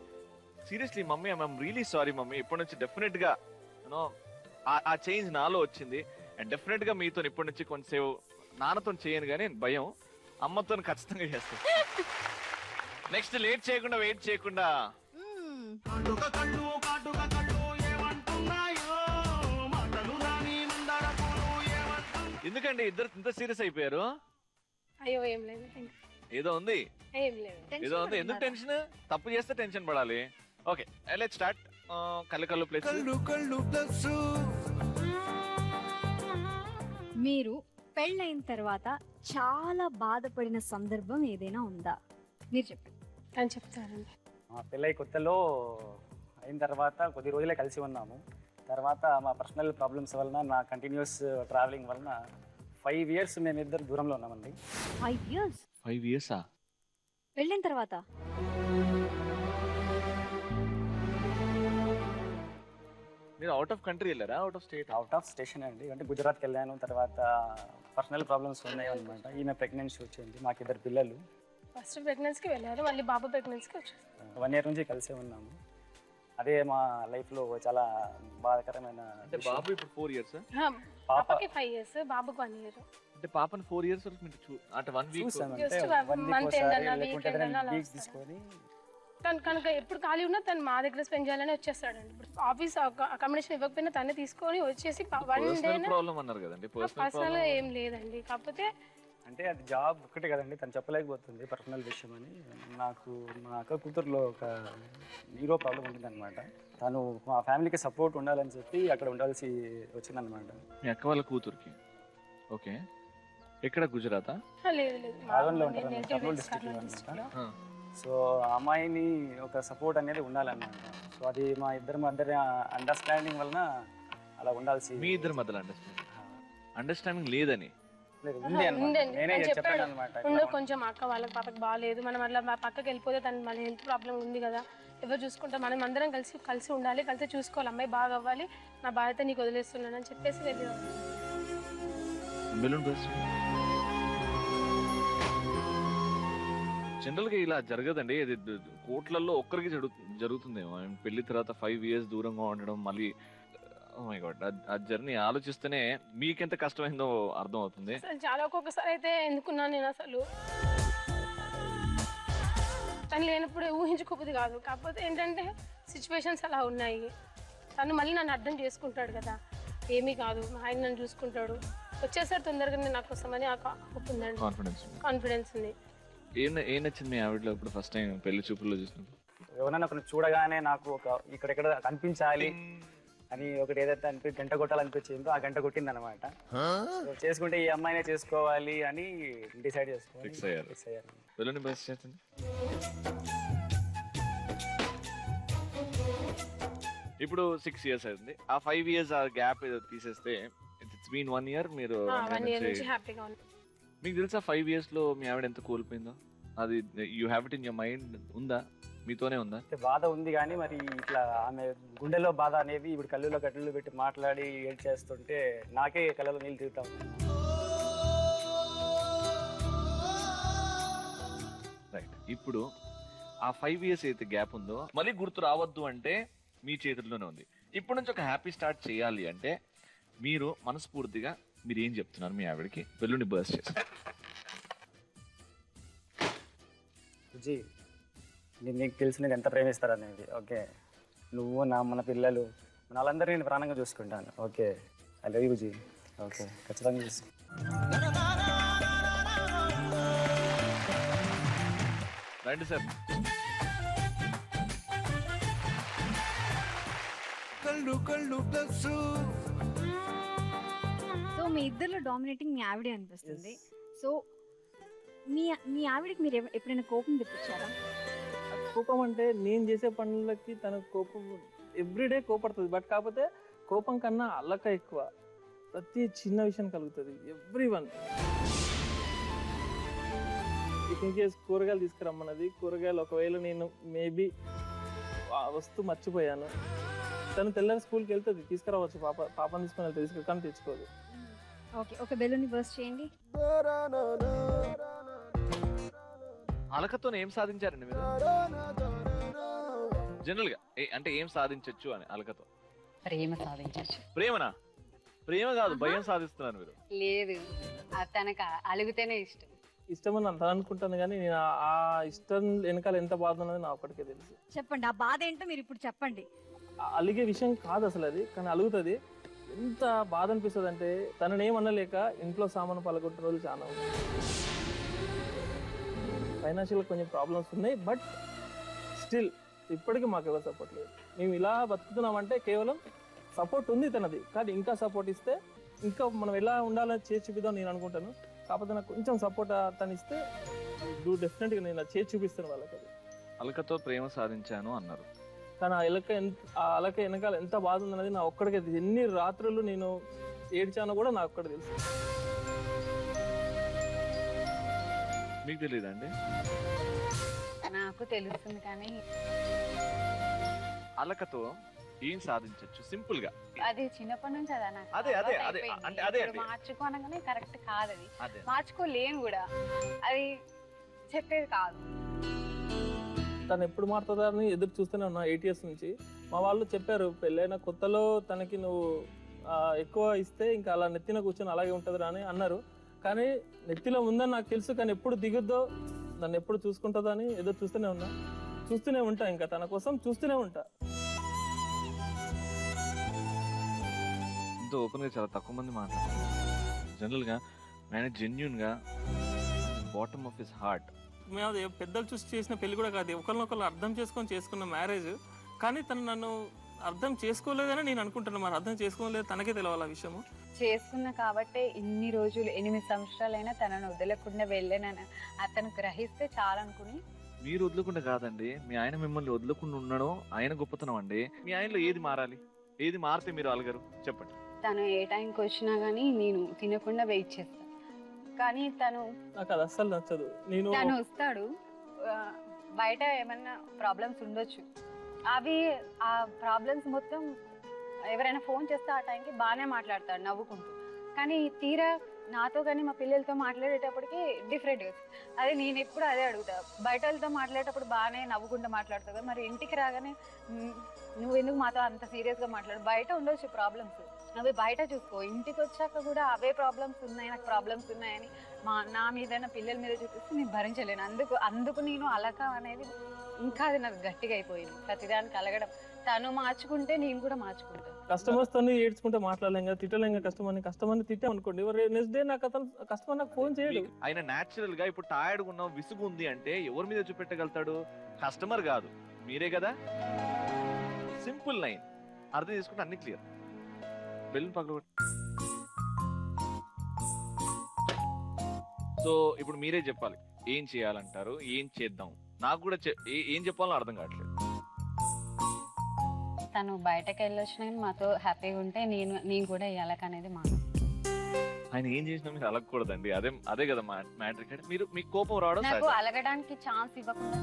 Seriously mummy, I'm really sorry mummy. ఇప్పటి నుంచి డెఫినెట్ గా ఆ చేంజ్ నాలో వచ్చింది. అండ్ డెఫినెట్ గా మీతో ఇప్పటి నుంచి కొంచెంసేపు నాన్నతో చేయను కానీ భయం, అమ్మతో ఖచ్చితంగా చేస్తాను. నెక్స్ట్ లేట్ చేయకుండా, వెయిట్ చేయకుండా ఎందుకండి ఇద్దరు ఇంత సీరియస్ అయిపోయారు? అయ్యో ఏం లేదు, ఏదో ఉంది, ఏం లేదు. ఏదో ఉంది. ఎందుకు టెన్షన్? తప్పు చేస్తే టెన్షన్ పడాలి. Okay, let's start. కళ్ళు ప్లస్. మీరు పెళ్ళైన తర్వాత చాలా బాధపడిన సందర్భం ఏదైనా ఉందా? మీరు చెప్పండి. అని చెప్తారండి. మా పెళ్ళై కొత్తలో అయిన తర్వాత కొద్ది రోజులే కలిసి ఉన్నాము. తర్వాత మా పర్సనల్ ప్రాబ్లమ్స్ వలన, నా కంటిన్యూస్ ట్రావెలింగ్ వలన 5 years మేమిద్దరు దూరంలో ఉన్నామండి. 5 years? 5 years పెళ్ళైన తర్వాత? మీరు అవుట్ ఆఫ్ కంట్రీ వెళ్ళారా? Out of state? Out of station అండి. అంటే గుజరాత్కి వెళ్ళాను. తర్వాత పర్సనల్ ప్రాబ్లమ్స్ ఉన్నాయి అనమాట. ఈమె ప్రెగ్నెన్సీ వచ్చింది, మాకు 2 పిల్లలు. ఫస్ట్ ప్రెగ్నెన్సీకి వెళ్ళారు, మళ్ళీ బాబు ప్రెగ్నెన్సీకి వచ్చారు. 1 year నుంచి కలిసే ఉన్నాము. అదే మా లైఫ్లో చాలా బాధాకరమైన. అంటే బాబు ఇప్పుడు 4 years? పాపకి 5 years, బాబుకి 1 year. అంటే పాపని 4 years వరకు మీరు అంటే 1 week తీసుకొని తను కనుక ఎప్పుడు ఖాళీ ఉన్నా తను మా దగ్గర స్పెండ్ చేయాలని వచ్చేస్తాడండి. ఇప్పుడు ఆఫీస్ అకామిడేషన్ ఇవ్వకపోయినా తనే తీసుకొని వచ్చేసి 1 day ప్రాబ్లం అన్నారు కదండి. పర్సనల్ ఏం లేదండి, కాకపోతే అంటే అది జాబ్ ఒక్కటే కదండి, తను చెప్పలేకపోతుంది పర్సనల్ విషయం అని. నాకు మా అక్క కూతురులో ఒక నీరో ప్రాబ్లం ఉంటుందన్నమాట. తను మా ఫ్యామిలీకి సపోర్ట్ ఉండాలని చెప్పి అక్కడ ఉండాల్సి వచ్చిందనమాట. మీ అక్క వాళ్ళ కూతురికి? ఓకే, ఎక్కడ? గుజరాతా? లేదు లేదు, ఆదోన్లో ఉంటారు, కర్నూలు డిస్ట్రిక్ట్లో అనమాట. సో అమ్మాయిని ఒక సపోర్ట్ అనేది ఉండాలన్నమాట. సో అది మా ఇద్దరి మధ్య అండర్స్టాండింగ్ వలన అలా ఉండాల్సి. మీ ఇద్దరి మధ్యలో అండర్స్టాండింగ్ లేదని? నేనే చెప్పాను అనమాట. కొంచెం అక్క వాళ్ళకి పాపకి బాగాలేదు, మనం అట్లా పక్కకి వెళ్ళిపోతే తను మన హెల్త్ ప్రాబ్లం ఉంది కదా, ఎవరు చూసుకుంటాం, మనం అందరం కలిసి ఉండాలి, కలిసి చూసుకోవాలి, అమ్మాయి బాగా అవ్వాలి, నా బాధ్యత నీకు వదిలేస్తున్నాను అని చెప్పేసి వెళ్ళేవాళ్ళు. జనరల్ గా ఇలా జరగదండి, ఇది కోట్లలో ఒక్కరికి జరుగుతుందేమో. పెళ్లి తర్వాత 5 years దూరంగా ఉండడం, మళ్ళీ ఓ మై గాడ్, ఆ జర్నీ ఆలోచిస్తేనే మీకెంత కష్టమైందో అర్థం అవుతుంది. చాలా ఒక్కొక్కసారి అయితే ఎందుకున్నాను నేను అసలు తను లేనప్పుడు ఊహించుకోపోతే కాదు. కాకపోతే ఏంటంటే సిచ్యువేషన్స్ అలా ఉన్నాయి. తను మళ్ళీ నన్ను అర్థం చేసుకుంటాడు కదా, ఏమీ కాదు ఆయన నన్ను చూసుకుంటాడు, వచ్చేసారి తొందరగా నేను నాకు వస్తామని కాన్ఫిడెన్స్ ఉంది. ఏం నచ్చింది మీ ఆవిడలో ఇప్పుడు ఫస్ట్ టైం పెళ్లి చూపుల్లో చూసినప్పుడు? ఎవరైనా ఒకరిని చూడగానే నాకు ఒక ఇక్కడెక్కడ కనిపించాలి అని ఒకటి ఏదైతే గంట కొట్టాలనిపించిందో ఆ గంట కొట్టింది అనమాట. చేసుకుంటే ఈ అమ్మాయినే చేసుకోవాలి అని డిసైడ్ చేసుకుని ఫిక్స్ అయ్యారు. బెలూని బస్ చేస్తుంది. ఇప్పుడు 6 years అయింది. ఆ 5 years ఆ గ్యాప్ ఏదో తీసేస్తే ఇట్స్ బీన్ 1 year. మీరు మీకు తెలుసా 5 years లో మీ ఆవిడ ఎంత కోల్పోయిందో? అది you have it in your mind ఉందా? మీతోనే ఉందా? బాధ ఉంది కానీ మరి ఇట్లా ఆమె గుండెలో బాధ అనేది ఇప్పుడు కళ్ళులో కళ్ళు పెట్టి మాట్లాడి ఏడ్ చేస్తుంటే నాకే కళ్ళలో నీళ్ళు తిరుగుతాం. రైట్. ఇప్పుడు ఆ 5 years అయితే గ్యాప్ ఉందో మళ్ళీ గుర్తు రావద్దు అంటే మీ చేతుల్లోనే ఉంది. ఇప్పటి నుంచి ఒక హ్యాపీ స్టార్ట్ చేయాలి అంటే మీరు మనస్ఫూర్తిగా మీరు ఏం చెప్తున్నారు మీ ఆవిడకి బెలూని బర్స్ట్ చేసి? జీ, నేను నీకు తెలిసి నేను ఎంత ప్రేమిస్తారనేది. ఓకే, నువ్వు మన పిల్లలు మన వాళ్ళందరినీ నేను ప్రాణంగా చూసుకుంటాను. Okay, I love you ji. Okay, ఖచ్చితంగా చూసుకుంటాను. రండి సార్. సో మీ ఇద్దరు డామినేటింగ్ మీ ఆవిడే అనిపిస్తుంది. సో మీ ఆవిడకి మీరు ఎప్పుడైనా కోపం తెప్పించారా? కోపం అంటే నేను చేసే పనులకి తన కోపం ఎవ్రీడే కోపడుతుంది. బట్ కాకపోతే కోపం కన్నా అల్లక ఎక్కువ. ప్రతి చిన్న విషయం కలుగుతుంది. ఎవ్రీవన్ ఇన్ కేస్ కూరగాయలు తీసుకురమ్మన్నది, కూరగాయలు ఒకవేళ నేను మేబీ వస్తూ మర్చిపోయాను, తను తెల్లారి స్కూల్కి వెళ్తుంది, తీసుకురావచ్చు, పాపని తీసుకొని వెళ్తుంది, కానీ తెచ్చుకోదు. ఓకే, ఒక బెలూన్ బర్స్ట్ చేయండి. అలకతో ఏం సాధించారండి మీరు జనరల్ గా? అంటే ఏం సాధించొచ్చు అని అలకతో? ప్రేమ సాధించచ్చు. ప్రేమనా? ప్రేమ కాదు, భయం సాధిస్తున్నారు మీరు. లేదు, తనకు అలిగితేనే ఇష్టం అని అంత అనుకుంటాను, కానీ నేను ఆ ఇష్టం వెనకాల ఎంత బాధ ఉన్నది నా ఒక్కడికే తెలుసు. చెప్పండి, ఆ బాధ ఏంటో మీరు ఇప్పుడు చెప్పండి. అలిగే విషయం కాదు అసలు అది, కానీ అలుగుతుంది. ఎంత బాధ అనిపిస్తుంది అంటే తనని ఏమనలేక ఇంట్లో సామాను పలగొట్టిన రోజులు చాలా ఉన్నాయి. ఫైనాన్షియల్గా కొంచెం ప్రాబ్లమ్స్ ఉన్నాయి, బట్ స్టిల్ ఇప్పటికీ మాకు ఎవరు సపోర్ట్ లేదు. మేము ఇలా బతుకుతున్నామంటే కేవలం సపోర్ట్ ఉంది తనది, కానీ ఇంకా సపోర్ట్ ఇస్తే ఇంకా మనం ఎలా ఉండాలని చేసి చూపిద్దాం నేను అనుకుంటాను. కాకపోతే నాకు కొంచెం సపోర్ట్ తను ఇస్తే డెఫినెట్గా నేను చేసి చూపిస్తాను వాళ్ళకి. అది అలకతో ప్రేమ సాధించాను అన్నారు, కానీ ఆ అలక వెనకాల ఎంత బాధ ఉందన్నది నా ఒక్కడికే. ఎన్ని రాత్రులు నేను ఏడ్చానో కూడా నాకు ఒక్కడికి తెలుసు. మీకు తెలియదండి? నాకు తెలుస్తుంది, కానీ అలకతో ఏం సాధించచ్చు సింపుల్ గా? అది చిన్నప్పటి నుంచి అదే నాకు మార్చుకోనగానే కరెక్ట్ కాదు, అది మార్చుకోలేను కూడా, అది చెప్పేది కాదు. తను ఎప్పుడు మారుతుందా అని ఎదురు చూస్తూనే ఉన్నా 8 years నుంచి. మా వాళ్ళు చెప్పారు పెళ్ళైన కొత్తలో తనకి నువ్వు ఎక్కువ ఇస్తే ఇంకా అలా నెత్తిన కూర్చొని అలాగే ఉంటుందిరా అని అన్నారు. కానీ నెత్తిలో ఉందని నాకు తెలుసు, కానీ ఎప్పుడు దిగుద్దో, నన్ను ఎప్పుడు చూసుకుంటుందో అని ఎదురు చూస్తూనే ఉంటా, ఇంకా తన కోసం చూస్తూనే ఉంటా. ఇంత ఓపెన్ గా చాలా తక్కువ మంది మాట్లాడతారు. జనరల్ గా ఆయన జెన్యూన్ గా బాటమ్ ఆఫ్ హిస్ హార్ట్. మేము అది పెద్దలు చూసి చేసిన పెళ్లి కూడా కాదు, ఒకరినొకరు అర్థం చేసుకున్న మ్యారేజ్. కానీ తను నన్ను అర్థం చేసుకోలేదని నేను అనుకుంటున్నాను. మరి అర్థం చేసుకోలేదు, తనకే తెలియాలి ఆ విషయము. చేసుకున్నా కాబట్టి ఇన్ని రోజులు 8 సంవత్సరాలైనా తనను వదలకుండా వెళ్ళానని అతను గ్రహిస్తే చాలనుకుని. మీరు వదలకుండా కాదండి, మీ ఆయన మిమ్మల్ని వదలకుండా ఉండడం ఆయన గొప్పతనం అండి. మీ ఆయనలో ఏది మారాలి? ఏది మారితే మీరు అలగరు చెప్పండి? తను ఏ టైంకి వచ్చినా కానీ నేను తినకుండా వెయిట్ చేస్తాను, కానీ నాకు అది అస్సలు నచ్చదు. తను వస్తాడు, బయట ఏమన్నా ప్రాబ్లమ్స్ ఉండొచ్చు, అవి ఆ ప్రాబ్లమ్స్ మొత్తం ఎవరైనా ఫోన్ చేస్తే ఆ టైంకి బాగానే మాట్లాడతాడు నవ్వుకుంటూ, కానీ తీరా నాతో కానీ మా పిల్లలతో మాట్లాడేటప్పటికి డిఫరెంట్. అదే నేను ఎప్పుడు అదే అడుగుతా, బయట వాళ్ళతో మాట్లాడేటప్పుడు బాగానే నవ్వుకుంటూ మాట్లాడుతుంది, మరి ఇంటికి రాగానే నువ్వు ఎందుకు మాతో అంత సీరియస్గా మాట్లాడు? బయట ఉండొచ్చు ప్రాబ్లమ్స్, అవి బయట చూసుకో, ఇంటికి వచ్చాక కూడా అవే ప్రాబ్లమ్స్ ఉన్నాయి, నాకు ప్రాబ్లమ్స్ ఉన్నాయని నా మీద నా పిల్లల మీద చూపిస్తే నేను భరించలేను. అందుకు నేను అలక అనేది ఇంకా అది నాకు గట్టిగా అయిపోయింది. ప్రతిదానికి అలగడం, తను మార్చుకుంటే నేను కూడా మార్చుకుంటాను. కస్టమర్స్ తో ఏడ్చుకుంటే మాట్లాడలేం కదా, తిట్టలేం కదా కస్టమర్ని తిట్టామనుకోండి, నెక్స్ట్ డే నాకు అతను కస్టమర్ నాకు ఫోన్ చేయడు. ఆయన న్యాచురల్ గా ఇప్పుడు టైర్డ్ ఉన్నాం, విసుగు ఉంది అంటే ఎవరి మీద చూపెట్టగలుగుతాడు? కస్టమర్ కాదు, మీరే కదా. సింపుల్ లైన్ అర్థం చేసుకుంటే అన్ని క్లియర్. బెలూన్ పగల. సో ఇప్పుడు మీరే చెప్పాలి, ఏం చేయాలంటారు, ఏం చేద్దాం? నాకు కూడా ఏం చెప్పాలో అర్థం కావట్లేదు. తను బయటకు వెళ్ళొచ్చినా మాతో హ్యాపీగా ఉంటే నేను కూడా అలకనేది ఆయన ఏం చేసినా మీరు అలగకూడదండి. అదే కదా మ్యాటర్. మీరు మీకు కోపం రావడం, నాకు అలగడానికి ఛాన్స్ ఇవ్వకుండా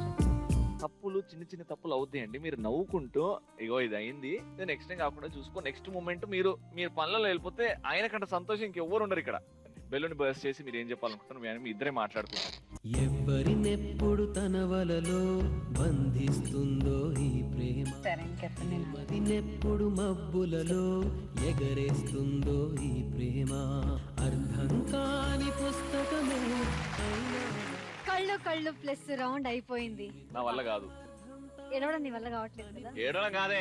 తప్పులు చిన్న చిన్న తప్పులు అవుతాయండి. మీరు నవ్వుకుంటూ ఇగో ఇది అయింది, నెక్స్ట్ టైం కాకుండా చూసుకో, నెక్స్ట్ మూమెంట్ మీరు పనులలో వెళ్ళిపోతే ఆయన కంటే సంతోషం ఇంకెవ్వరు ఉండరు ఇక్కడ. బెలూన్ బర్స్ట్ చేసి మీరు ఏం చెప్పాలనుకుంటున్నారు, మీ ఇద్దరే మాట్లాడుకుంటారు. ఎవరినెప్పుడు తన వలలో బంధిస్తుందో ఈ ప్రేమ, మదినెప్పుడు మబ్బులలో ఎగరేస్తుందో ఈ ప్రేమ, అర్థం కాని పుస్తకమే. కళ్ళు ప్లస్ రౌండ్ అయిపోయింది. నా వల్ల కాదు, ఏడవడం నీ వల్ల కావట్లేదు కదా. ఏడవడం కాదే,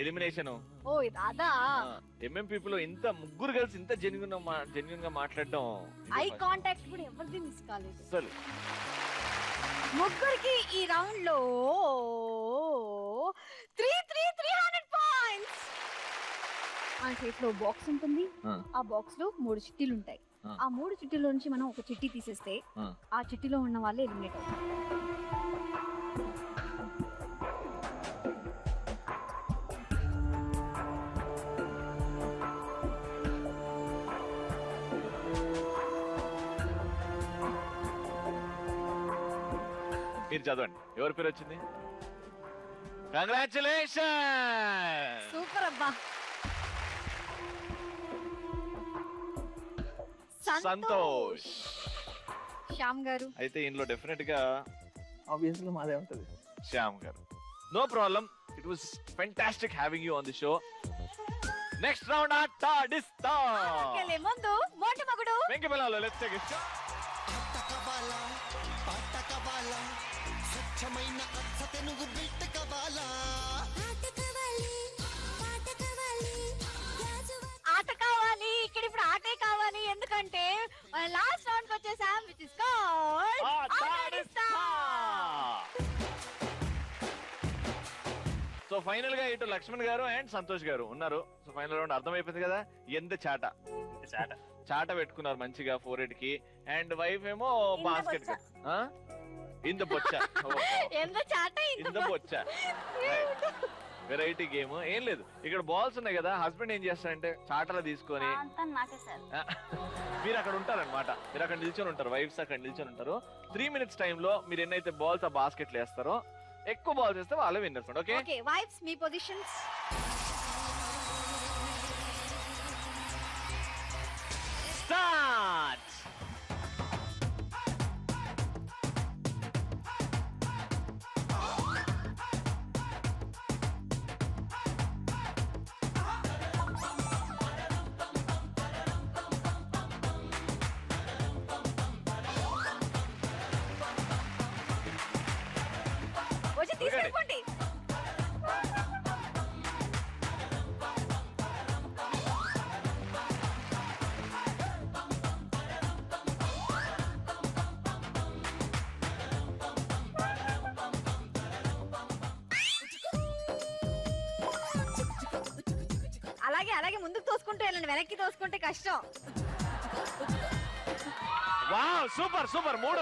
ఎలిమినేషన్. ఓ అదా ఎంఎంపీపీ లో ఇంత ముగ్గురు కలిసి ఇంత జెన్యూన్ గా మాట్లాడడం, ఐ కాంటాక్ట్ కూడా ఎవరిది మిస్ కాలేదు. అసలు ముగ్గురికి ఈ రౌండ్ లో 300 పాయింట్స్. ఆ చేతిలో బాక్స్ ఉంటుంది, ఆ బాక్స్ లో 3 చిట్టీలు ఉంటాయి. ఆ 3 చిట్టీలో నుంచి మనం ఒక చిట్టి తీసేస్తే ఆ చిట్టిలో ఉన్న వాళ్ళే ఎలిమినేట్ అవుతారు. మీరు చదవండి, ఎవరి పేరు వచ్చింది? కంగ్రాచులేషన్, సూపర్ అబ్బా. సంతోష్. శ్యామ్ గారు అయితే ఇందులో డెఫినెట్ గా ఆబ్వియస్లీ మాదే ఉంటది. Shyam garu, no problem. It was fantastic having you on the show. Next round ఆడిస్తా. ముందు మోటి మగుడు వెంకి బెల్లాలో లెట్స్ టేక్ ఇట్. స్వచ్ఛమైన అచ్చతెనుగు బిట్ట కవాలా, ఆట కావాలి ఇక్కడ, ఇప్పుడు ఆటే కావాలి. ఎందుకంటే లాస్ట్ రౌండ్ వచ్చేసాం, విచ్ ఇస్ కాల్డ్ ఆడిస్తా. సో ఫైనల్ గా ఇటు లక్ష్మణ్ గారు అండ్ సంతోష్ గారు ఉన్నారు. సో ఫైనల్ రౌండ్ అర్థమైపోయింది కదా. ఎంత చాట పెట్టుకున్నారు మంచిగా 4-8 కి, అండ్ వైఫ్ ఏమో బాస్కెట్. ఇంత బొచ్చ వెరైటీ గేమ్ ఏం లేదు. ఇక్కడ బాల్స్ ఉన్నాయి కదా, హస్బెండ్ ఏం చేస్తారంటే చాటలో తీసుకొని మీరు అక్కడ ఉంటారనమాట, మీరు అక్కడ నిల్చొని ఉంటారు, వైఫ్స్ అక్కడ నిల్చొని ఉంటారు. 3 minutes టైంలో మీరు ఎన్నైతే బాల్స్ ఆ బాస్కెట్ లో వేస్తారో, ఎక్కువ బాల్స్ వేస్తే వాళ్ళే విన్నర్స్. ఓకే వైఫ్స్ మీ పొజిషన్స్. స్టార్ట్. తీసుకోండి. అలాగే ముందుకు తోసుకుంటూ వెళ్ళండి, వెనక్కి తోసుకుంటే కష్టం. Wow, super super. మూడు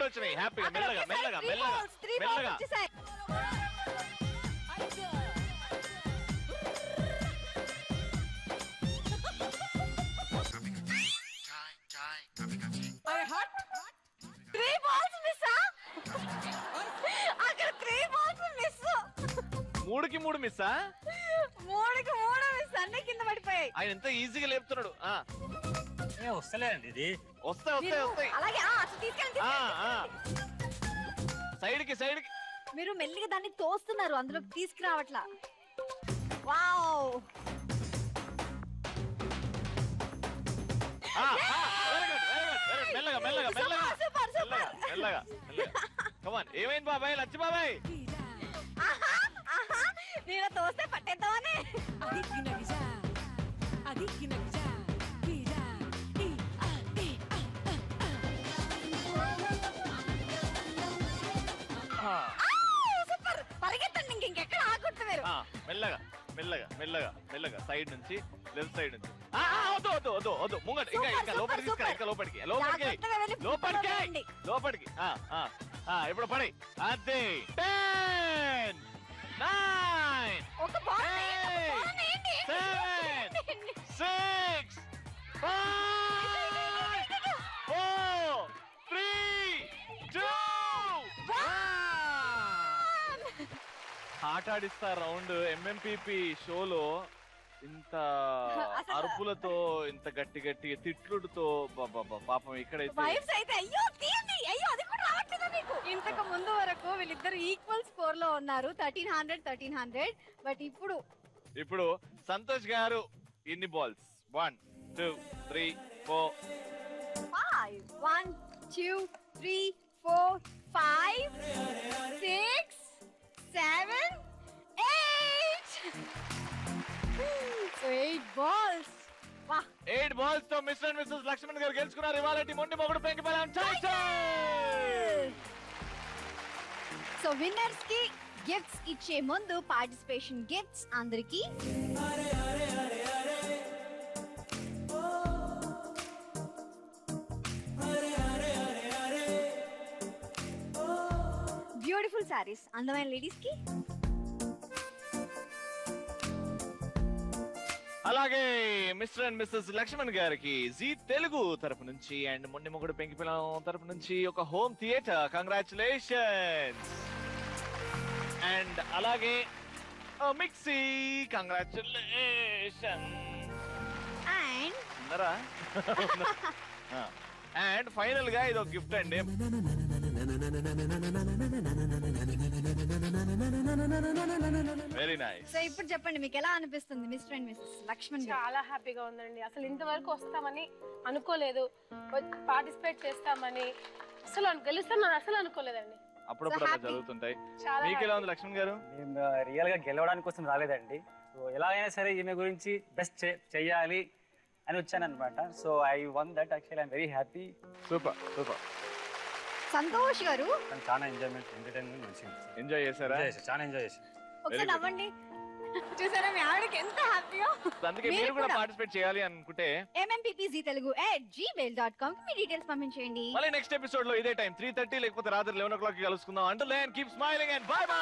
వచ్చినాయి హ్యాపీగా. మెల్లగా మూడుకి మూడు మిస్సా? మూడుకి మూడు మిస్, అన్నీ కింద పడిపోయాయి. ఆయన ఎంత ఈజీగా లేపుతున్నాడు. వస్తలేదండి ఇది. వస్తాయి. అలాగే అసలు తీసుకెళ్ళండి. సైడ్ కి మీరు మెల్లిగా దాన్ని తోస్తున్నారు, అందులోకి తీసుకురావట్లా. వావ్ మెల్లగా. కమాన్, ఏమైంది బాబాయ్? లచ్చి బాబాయ్, నేను తోస్తే పట్టేద్దామని. సూపర్, పరిగెత్తండి, ఇంకెక్కడ ఆగొట్టు మీరు. మెల్లగా సైడ్ నుంచి, లెఫ్ట్ సైడ్ నుంచి. వద్దు ముంగట, ఇంకా లోపలికి. ఇప్పుడు పడి. అదే 10 9 ఒక బాల్ 7 6 5 4 3 2 ఆట ఆడిస్తా రౌండ్. ఎంఎంపీపీ షోలో ఇంత అరుపులతో, ఇంత గట్టి తిట్లుడుతో పాపం ఇక్కడైతే ఇంతకు ముందు వరకు వీళ్ళిద్దరు ఈక్వల్ స్కోర్ లో ఉన్నారు, 1300. బట్ ఇప్పుడు సంతోష్ గారు ఎన్ని బాల్స్? 1 2 3 4 5 1 2 3 4 5 6 7 8 8 balls. 8 balls తో మిస్టర్ అండ్ మిస్సెస్ లక్ష్మణ్ గారు గెలుచుకున్నారు ఇవాళ మొండి మొగుడు పెంకిపాలెం టైటిల్. సో విన్నర్స్ కి గిఫ్ట్స్ ఇచ్చే ముందు పార్టిసిపేషన్ గిఫ్ట్స్ అందరికి బ్యూటిఫుల్ సారీస్ అందమైన లేడీస్ కి, అలాగే మిస్టర్ అండ్ మిస్సెస్ లక్ష్మణ్ గారికి జీ తెలుగు తరపు నుంచి అండ్ మొండి మొగుడు పెంకిపాలెం తరపు నుంచి ఒక హోమ్ థియేటర్. కంగ్రాచులేషన్స్. అండ్ అలాగే మిక్సీ, కంగ్రాచులేషన్. అండ్ ఫైనల్ గా ఇది ఒక గిఫ్ట్ అండి. Very nice. సో ఇప్పుడు చెప్పండి, మీకు ఎలా అనిపిస్తుంది మిస్టర్ అండ్ మిస్సెస్ లక్ష్మణ్? చాలా హ్యాపీగా ఉందండి. అసలు ఇంతవరకు వస్తామని అనుకోలేదు, పార్టిసిపేట్ చేస్తామని అసలు గెలుస్తామని అసలు అనుకోలేదండి. అప్పుడప్పుడు అలా జరుగుతుంటాయి. మీకు ఎలా ఉంది లక్ష్మణ్ గారు? నేను రియల్ గా గెలవడానికి కోసం రాలేదండి. సో ఎలాగైనా సరే ఈమె గురించి బెస్ట్ చెయ్యాలి అని వచ్చానన్నమాట. So I won that. Actually I'm very happy. Super. Santosh garu చాలా ఎంటర్టైన్మెంట్ మంచిగా ఎంజాయ్ చేశారా? చాలా ఎంజాయ్ చేశారు. ఒకసారి నవ్వండి. చూసారా మీ ఆవిడకి ఎంత హ్యాపీయో. అందుకే మీరు కూడా పార్టిసిపేట్ చేయాలి అనుకుంటే mmppztelugu@gmail.com కి మీ డీటెయిల్స్ పంపించేయండి. మళ్ళీ నెక్స్ట్ ఎపిసోడ్ లో ఇదే టైం 3:30 లేకపోతే రాత్రి 11 o'clock కి కలుసుకుందాం. Until then keep smiling and bye by.